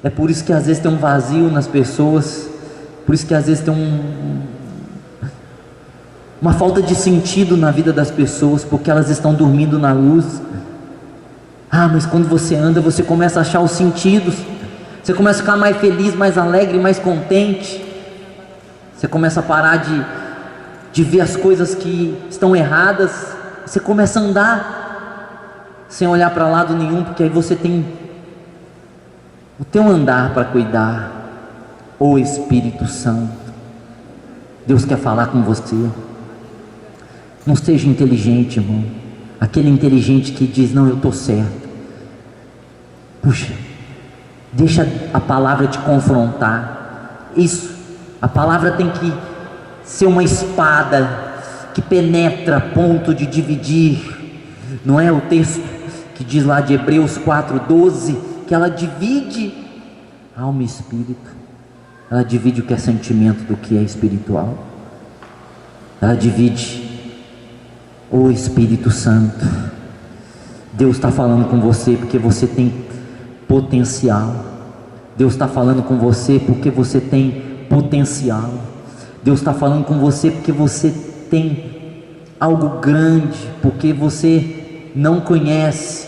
Speaker 1: É por isso que às vezes tem um vazio nas pessoas, por isso que às vezes tem uma falta de sentido na vida das pessoas, porque elas estão dormindo na luz. Mas quando você anda, você começa a achar os sentidos, você começa a ficar mais feliz, mais alegre, mais contente. Você começa a parar de ver as coisas que estão erradas, você começa a andar sem olhar para lado nenhum, porque aí você tem o teu andar para cuidar. O Espírito Santo, Deus quer falar com você. Não seja inteligente, irmão, aquele inteligente que diz: não, eu estou certo. Puxa, deixa a palavra te confrontar. Isso, a palavra tem que ser uma espada que penetra a ponto de dividir. Não é o texto que diz lá de Hebreus 4:12, que ela divide alma e espírito, ela divide o que é sentimento do que é espiritual, ela divide. O Espírito Santo, Deus está falando com você porque você tem potencial. Deus está falando com você porque você tem potencial. Deus está falando com você porque você tem algo grande, porque você não conhece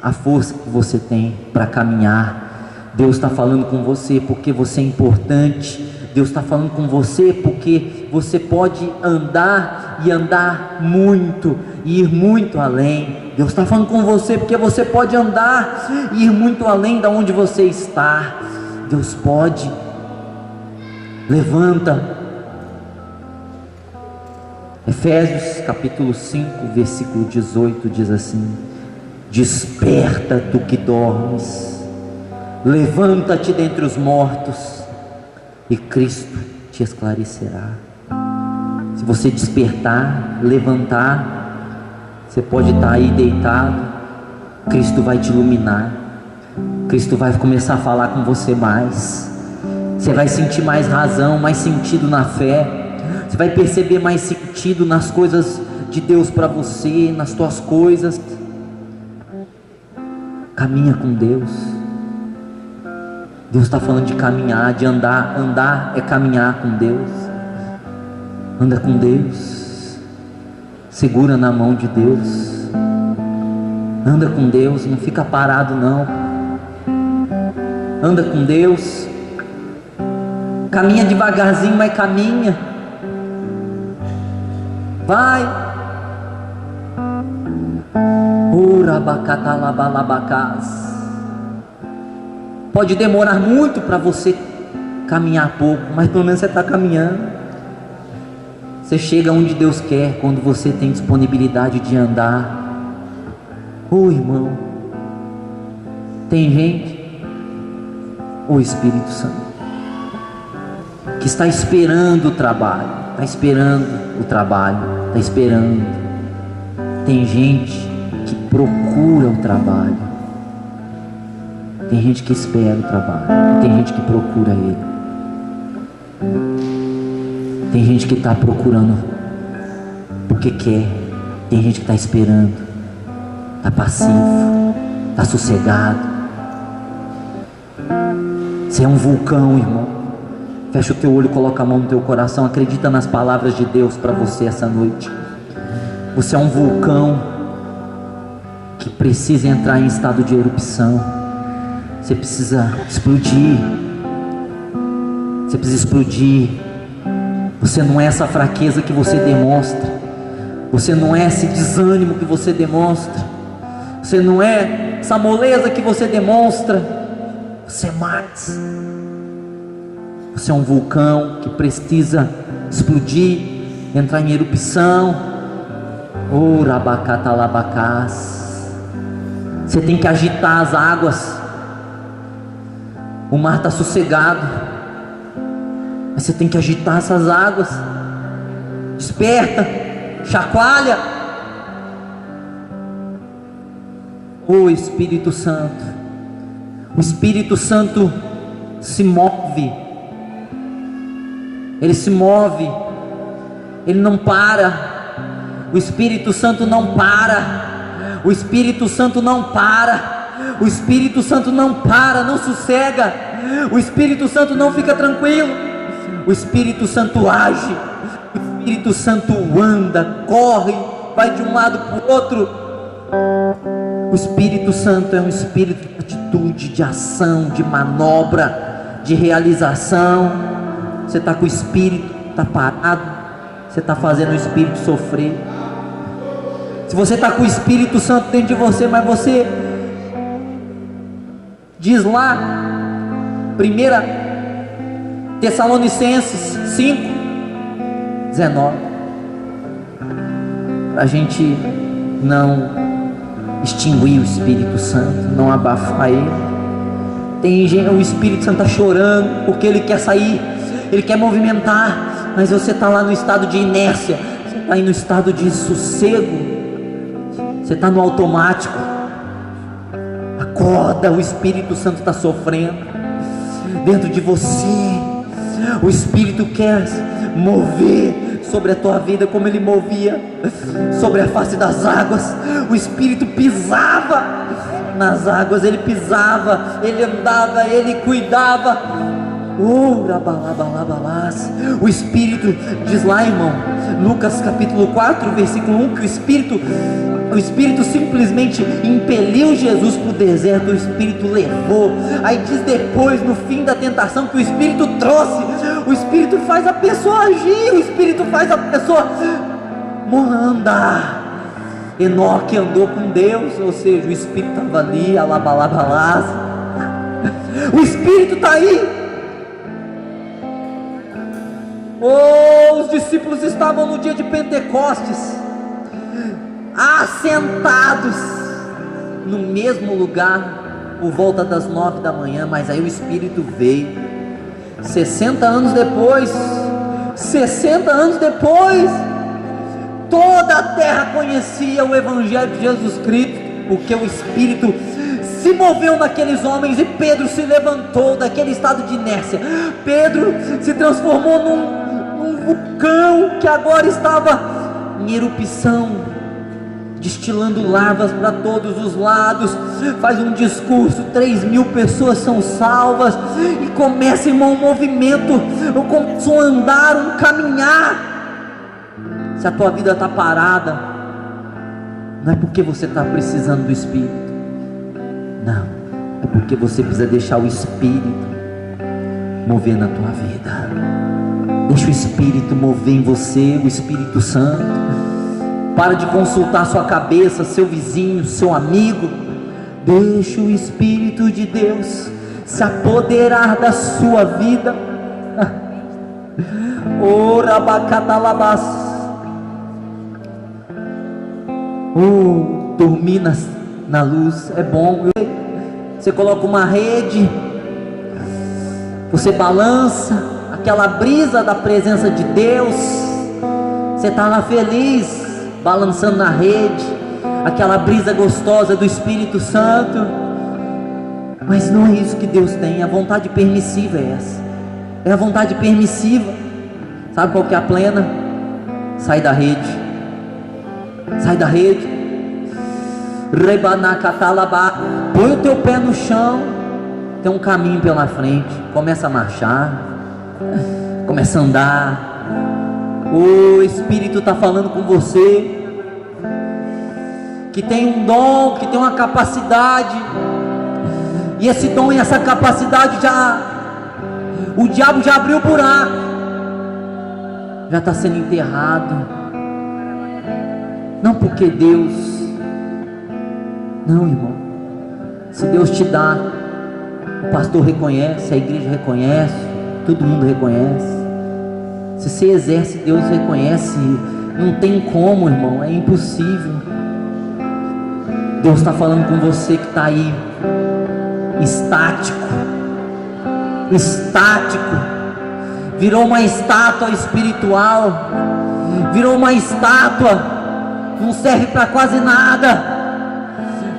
Speaker 1: a força que você tem para caminhar. Deus está falando com você porque você é importante. Deus está falando com você porque você pode andar e andar muito, e ir muito além. Deus está falando com você porque você pode andar e ir muito além da onde você está. Deus pode. Levanta. Efésios capítulo 5 versículo 18 diz assim: desperta tu que dormes, levanta-te dentre os mortos e Cristo te esclarecerá. Se você despertar, levantar, você pode estar aí deitado, Cristo vai te iluminar, Cristo vai começar a falar com você mais, você vai sentir mais razão, mais sentido na fé, você vai perceber mais sentido nas coisas de Deus para você, nas tuas coisas. Caminha com Deus. Deus está falando de caminhar, de andar. Andar é caminhar com Deus. Anda com Deus. Segura na mão de Deus. Anda com Deus, não fica parado não. Anda com Deus. Caminha devagarzinho, mas caminha. Vai. Pode demorar muito para você caminhar pouco, mas pelo menos você está caminhando. Você chega onde Deus quer quando você tem disponibilidade de andar. Irmão, tem gente, o Espírito Santo, que está esperando o trabalho, está esperando o trabalho, está esperando. Tem gente que procura o trabalho, tem gente que espera o trabalho, tem gente que procura ele, tem gente que está procurando porque quer, tem gente que está esperando, está passivo, está sossegado. Você é um vulcão, irmão. Fecha o teu olho, coloca a mão no teu coração, acredita nas palavras de Deus para você essa noite. Você é um vulcão que precisa entrar em estado de erupção. Você precisa explodir. Você precisa explodir. Você não é essa fraqueza que você demonstra. Você não é esse desânimo que você demonstra. Você não é essa moleza que você demonstra. Você é mais. Você é um vulcão que precisa explodir, entrar em erupção. Rabacatalabacás. Você tem que agitar as águas. O mar está sossegado, mas você tem que agitar essas águas. Desperta, chacoalha. Espírito Santo. O Espírito Santo se move. Ele se move. Ele não para. O Espírito Santo não para. O Espírito Santo não para. O Espírito Santo não para, não sossega. O Espírito Santo não fica tranquilo. O Espírito Santo age. O Espírito Santo anda, corre, vai de um lado para o outro. O Espírito Santo é um espírito de atitude, de ação, de manobra, de realização. Você está com o Espírito, está parado. Você está fazendo o Espírito sofrer. Se você está com o Espírito Santo dentro de você, mas você diz lá, 1 Tessalonicenses 5:19, para a gente não extinguir o Espírito Santo, não abafar ele. Tem gente, o Espírito Santo está chorando porque ele quer sair, ele quer movimentar, mas você está lá no estado de inércia, você está aí no estado de sossego, você está no automático. Acorda, o Espírito Santo está sofrendo dentro de você. O Espírito quer mover sobre a tua vida como ele movia sobre a face das águas. O Espírito pisava nas águas, ele pisava, ele andava, ele cuidava. O Espírito diz lá, irmão, Lucas capítulo 4 versículo 1, que o Espírito simplesmente impeliu Jesus para o deserto. O Espírito levou. Aí diz depois, no fim da tentação, que o Espírito trouxe. O Espírito faz a pessoa agir. O Espírito faz a pessoa andar. Enoque andou com Deus, ou seja, o Espírito estava ali, alabalabalás. O Espírito está aí. Os discípulos estavam no dia de Pentecostes, assentados no mesmo lugar, por volta das 9 da manhã, mas aí o Espírito veio. 60 anos depois, toda a terra conhecia o Evangelho de Jesus Cristo, porque o Espírito se moveu naqueles homens e Pedro se levantou daquele estado de inércia. Pedro se transformou num vulcão que agora estava em erupção, destilando lavas para todos os lados. Faz um discurso, 3.000 pessoas são salvas, e começa, irmão, um movimento. Eu começo a andar, um caminhar. Se a tua vida está parada, Não é porque você está precisando do Espírito, não, é porque você precisa deixar o Espírito mover na tua vida. Deixa o Espírito mover em você, o Espírito Santo. Para de consultar sua cabeça, seu vizinho, seu amigo. Deixa o Espírito de Deus se apoderar da sua vida. Dormir na luz é bom. Você coloca uma rede, você balança, aquela brisa da presença de Deus, você está lá feliz, balançando na rede, aquela brisa gostosa do Espírito Santo. Mas não é isso que Deus tem. A vontade permissiva é essa, é a vontade permissiva. Sabe qual que é a plena? Sai da rede, sai da rede, põe o teu pé no chão. Tem um caminho pela frente, começa a marchar, começa a andar. O Espírito está falando com você, que tem um dom, que tem uma capacidade, e esse dom e essa capacidade o diabo já abriu o buraco, já está sendo enterrado. Não porque Deus, não, irmão, se Deus te dá, o pastor reconhece, a igreja reconhece, todo mundo reconhece. Se você exerce, Deus reconhece. Não tem como, irmão, é impossível. Deus está falando com você que está aí estático, virou uma estátua espiritual, virou uma estátua, não serve para quase nada,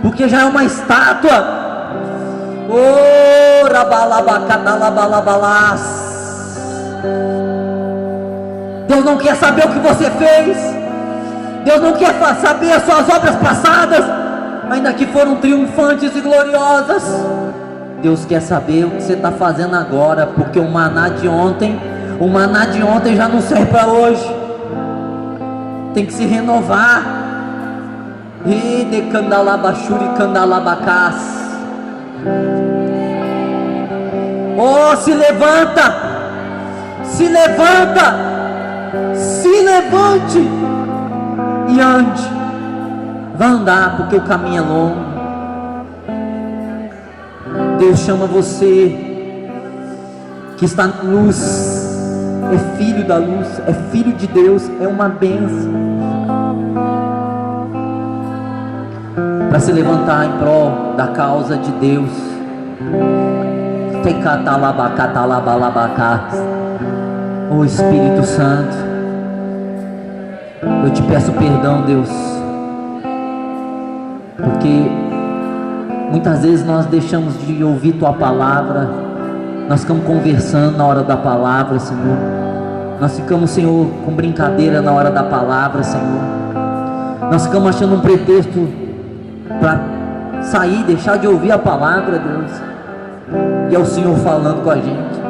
Speaker 1: porque já é uma estátua. Deus não quer saber o que você fez, Deus não quer saber as suas obras passadas, ainda que foram triunfantes e gloriosas. Deus quer saber o que você está fazendo agora, porque o maná de ontem já não serve para hoje, tem que se renovar. E de candalabachuri candalabacás. Oh, se levanta, se levante e ande. Vá andar, porque o caminho é longo. Deus chama você que está na luz, é filho da luz, é filho de Deus, é uma bênção, para se levantar em prol da causa de Deus. Oh Espírito Santo, eu te peço perdão, Deus, porque muitas vezes nós deixamos de ouvir Tua palavra, nós ficamos conversando na hora da palavra, Senhor. Nós ficamos, Senhor, com brincadeira na hora da palavra, Senhor. Nós ficamos achando um pretexto para sair, deixar de ouvir a palavra, Deus. E é o Senhor falando com a gente,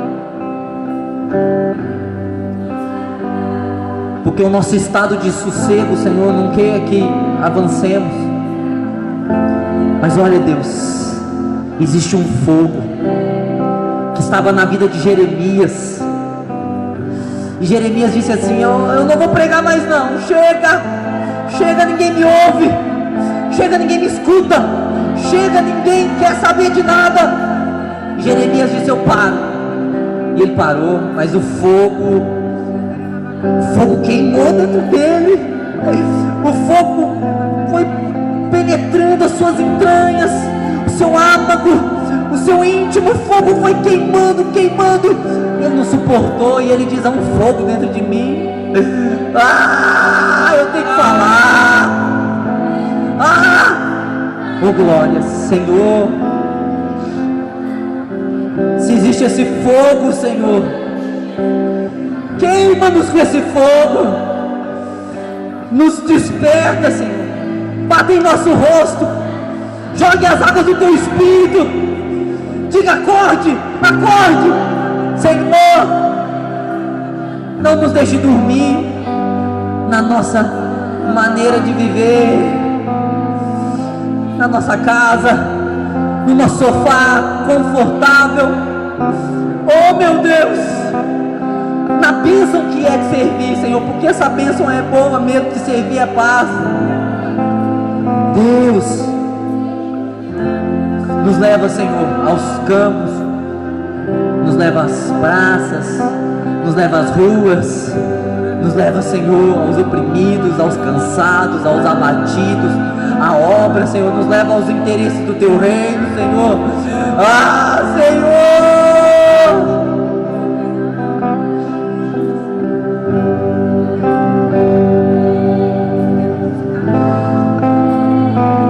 Speaker 1: porque o nosso estado de sossego, Senhor, não quer que avancemos. Mas olha, Deus, existe um fogo que estava na vida de Jeremias, e Jeremias disse assim: eu não vou pregar mais não, chega, ninguém me ouve, chega, ninguém me escuta, chega, ninguém quer saber de nada. E Jeremias disse: eu paro. E ele parou, mas o fogo queimou dentro dele, o fogo foi penetrando as suas entranhas, o seu âmago, o seu íntimo. O fogo foi queimando, ele não suportou, e ele diz: há um fogo dentro de mim, eu tenho que falar. Oh glória, Senhor, se existe esse fogo, Senhor, queima-nos com esse fogo, nos desperta, Senhor, bata em nosso rosto, jogue as águas do Teu Espírito, diga: acorde, Senhor, não nos deixe dormir na nossa maneira de viver, na nossa casa, no nosso sofá confortável. Oh meu Deus, na bênção que é de servir, Senhor, porque essa bênção é boa mesmo, de servir é paz. Deus, nos leva, Senhor, aos campos, nos leva às praças, nos leva às ruas, nos leva, Senhor, aos oprimidos, aos cansados, aos abatidos, a obra, Senhor, nos leva aos interesses do Teu reino, Senhor. Ah, Senhor!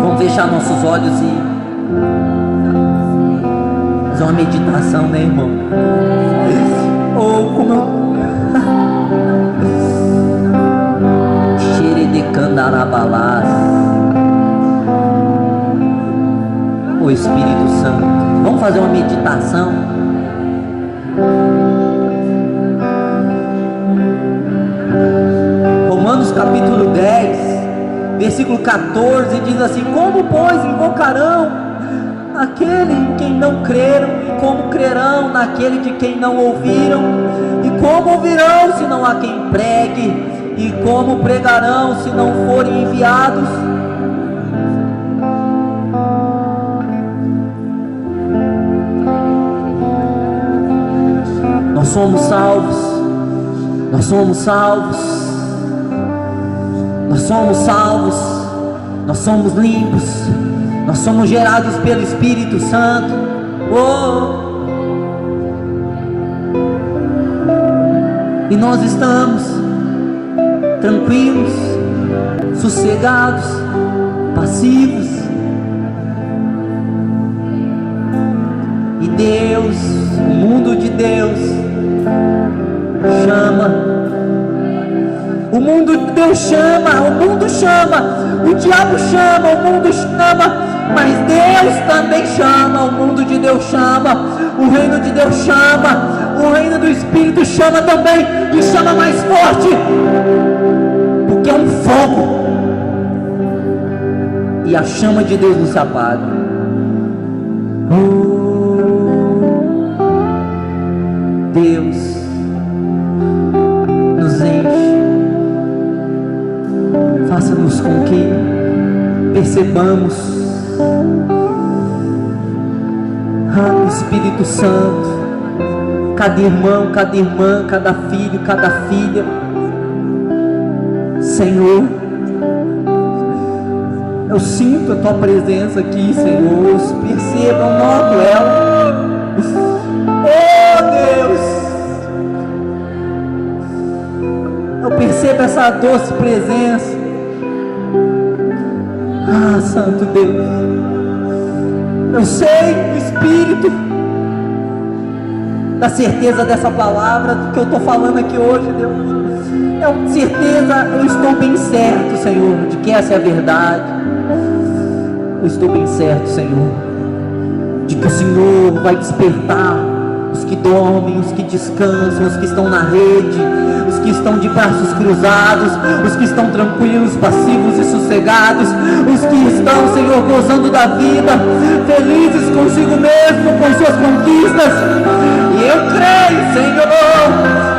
Speaker 1: Vamos fechar nossos olhos e fazer uma meditação, né, irmão? Oh, como eu... Xeredecandarabalass. O Espírito Santo, vamos fazer uma meditação. Romanos capítulo 10, versículo 14 diz assim: como pois invocarão aquele em quem não creram, e como crerão naquele de quem não ouviram, e como ouvirão se não há quem pregue, e como pregarão se não forem enviados? Nós somos salvos, nós somos salvos, nós somos salvos, nós somos limpos, nós somos gerados pelo Espírito Santo. Oh! E nós estamos tranquilos, sossegados, passivos. E Deus, o mundo de Deus chama, o mundo de Deus chama, o mundo chama, o diabo chama, o mundo chama, mas Deus também chama, o mundo de Deus chama, o reino de Deus chama, o reino do Espírito chama também, e chama mais forte, porque é um fogo, e a chama de Deus não se apaga. Deus nos enche, faça-nos com que percebamos, Espírito Santo, cada irmão, cada irmã, cada filho, cada filha, Senhor, eu sinto a Tua presença aqui, Senhor, percebam, noto ela. Oh Deus, eu percebo essa doce presença. Ah, Santo Deus, eu sei, o Espírito, da certeza dessa palavra, do que eu estou falando aqui hoje, Deus, é certeza, eu estou bem certo, Senhor, de que essa é a verdade. Eu estou bem certo, Senhor, de que o Senhor vai despertar os que dormem, os que descansam, os que estão na rede, os que estão de braços cruzados, os que estão tranquilos, passivos e sossegados, os que estão, Senhor, gozando da vida, felizes consigo mesmo, com suas conquistas. E eu creio, Senhor,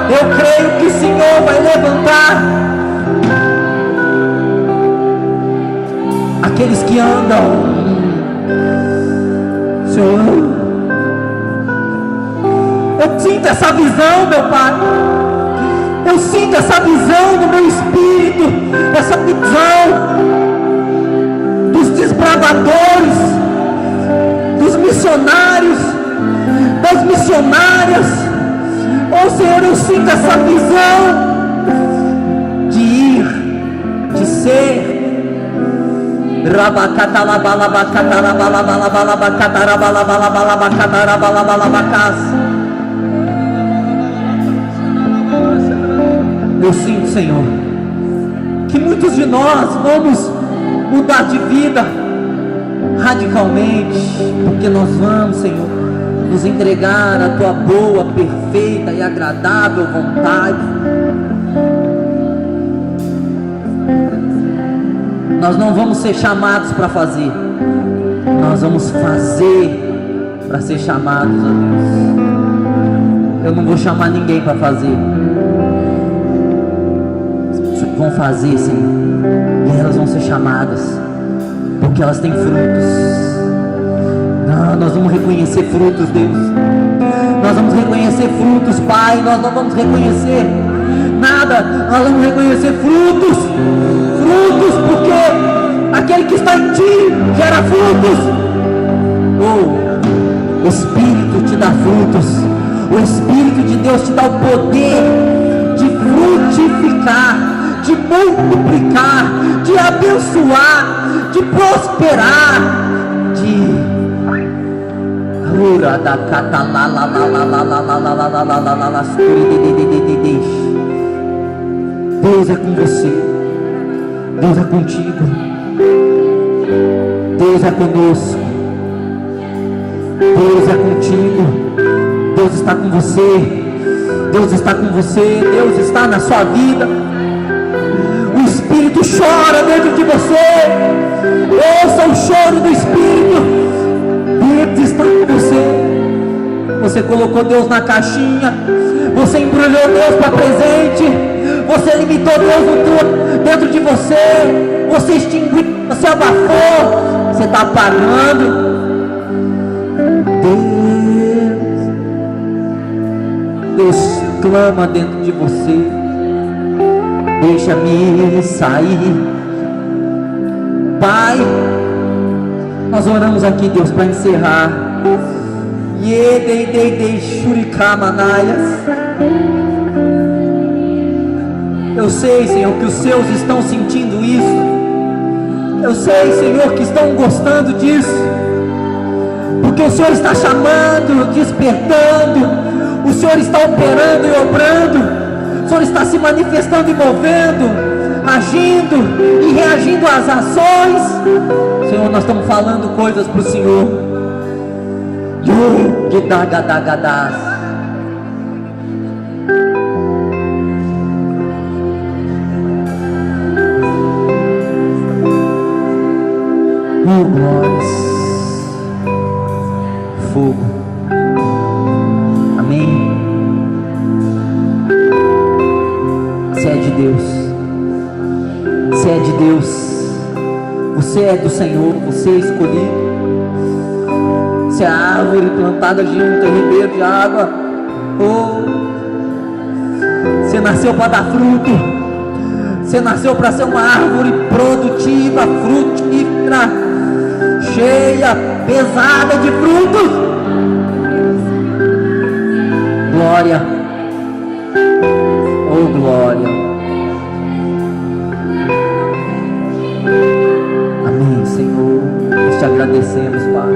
Speaker 1: eu creio que o Senhor vai levantar aqueles que andam, Senhor. Eu sinto essa visão, meu Pai. Eu sinto essa visão no meu espírito, essa visão dos desbravadores, dos missionários, das missionárias. Oh Senhor, eu sinto essa visão de ir, de ser. Eu sinto, Senhor, que muitos de nós vamos mudar de vida radicalmente, porque nós vamos, Senhor, nos entregar à Tua boa, perfeita e agradável vontade. Nós não vamos ser chamados para fazer, Nós vamos fazer para ser chamados, ó Deus. Eu não vou chamar ninguém para fazer. Vão fazer, Senhor, e elas vão ser chamadas, porque elas têm frutos. Não, nós vamos reconhecer frutos, Deus. Nós vamos reconhecer frutos, Pai. Nós não vamos reconhecer nada, nós vamos reconhecer frutos. Frutos, porque aquele que está em ti gera frutos. O Espírito te dá frutos. O Espírito de Deus te dá o poder de frutificar, de multiplicar, de abençoar, de prosperar, Deus é com você, Deus é contigo, Deus é conosco, Deus é contigo, Deus está com você, Deus está com você, Deus está na sua vida. O Espírito chora dentro de você. Ouça o choro do Espírito. Deus está com você. Você colocou Deus na caixinha, você embrulhou Deus para presente, você limitou Deus dentro de você, você extinguiu, você abafou, você está apagando. Deus clama dentro de você. Deixa-me sair. Pai, nós oramos aqui, Deus, para encerrar. Eu sei, Senhor, que os seus estão sentindo isso. Eu sei, Senhor, que estão gostando disso, porque o Senhor está chamando, despertando. O Senhor está operando e obrando. O Senhor está se manifestando e movendo, agindo e reagindo às ações. Senhor, nós estamos falando coisas para o Senhor. Glórias, fogo. Amém. Você é de Deus. Você é de Deus. Você é do Senhor. Você é escolhido. Você é a árvore plantada junto ao ribeiro de água. Você nasceu para dar fruto. Você nasceu para ser uma árvore produtiva, frutífera, cheia, pesada de frutos. Glória. Oh, glória. Amém, Senhor. Nós te agradecemos, Pai.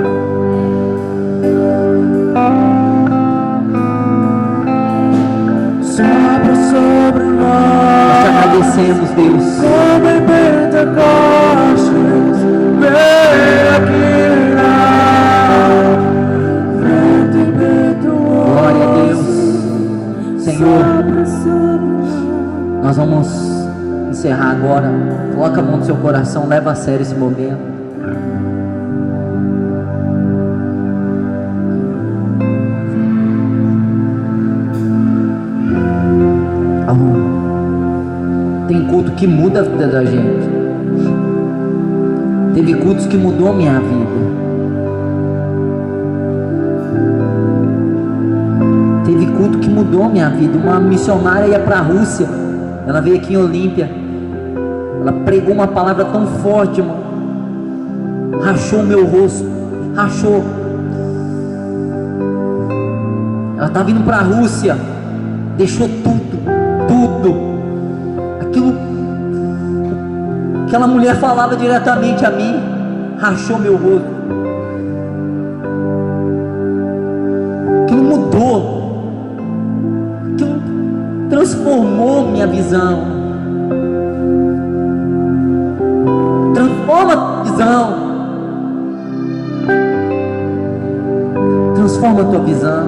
Speaker 1: Sopra sobre nós. Nós te agradecemos, Deus. Como em Pentecostes, vem aqui lá. Glória a Deus. Senhor, nós vamos encerrar agora. Coloca a mão no seu coração, leva a sério esse momento. Tem culto que muda a vida da gente. Teve cultos que mudou a minha vida. Teve culto que mudou a minha vida. Uma missionária ia para a Rússia. Ela veio aqui em Olímpia. Ela pregou uma palavra tão forte, irmão. Rachou meu rosto. Rachou. Ela estava indo para a Rússia. Deixou tudo. Tudo. Aquela mulher falava diretamente a mim. Rachou meu rosto. Aquilo mudou. Aquilo transformou minha visão. Transforma a visão. Transforma a tua visão.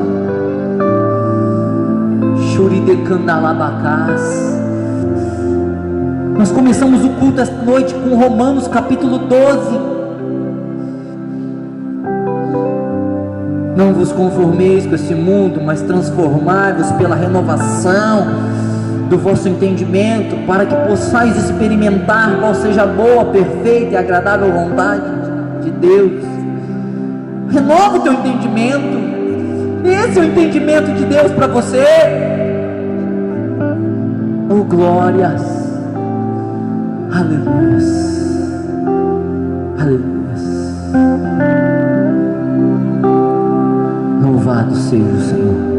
Speaker 1: Xuridecandalabacás. Nós começamos o culto esta noite com Romanos capítulo 12. Não vos conformeis com esse mundo, mas transformai-vos pela renovação do vosso entendimento, para que possais experimentar qual seja a boa, perfeita e agradável vontade de Deus. Renova o teu entendimento. Esse é o entendimento de Deus para você. Oh, glórias, aleluias, aleluias. Louvado seja o Senhor.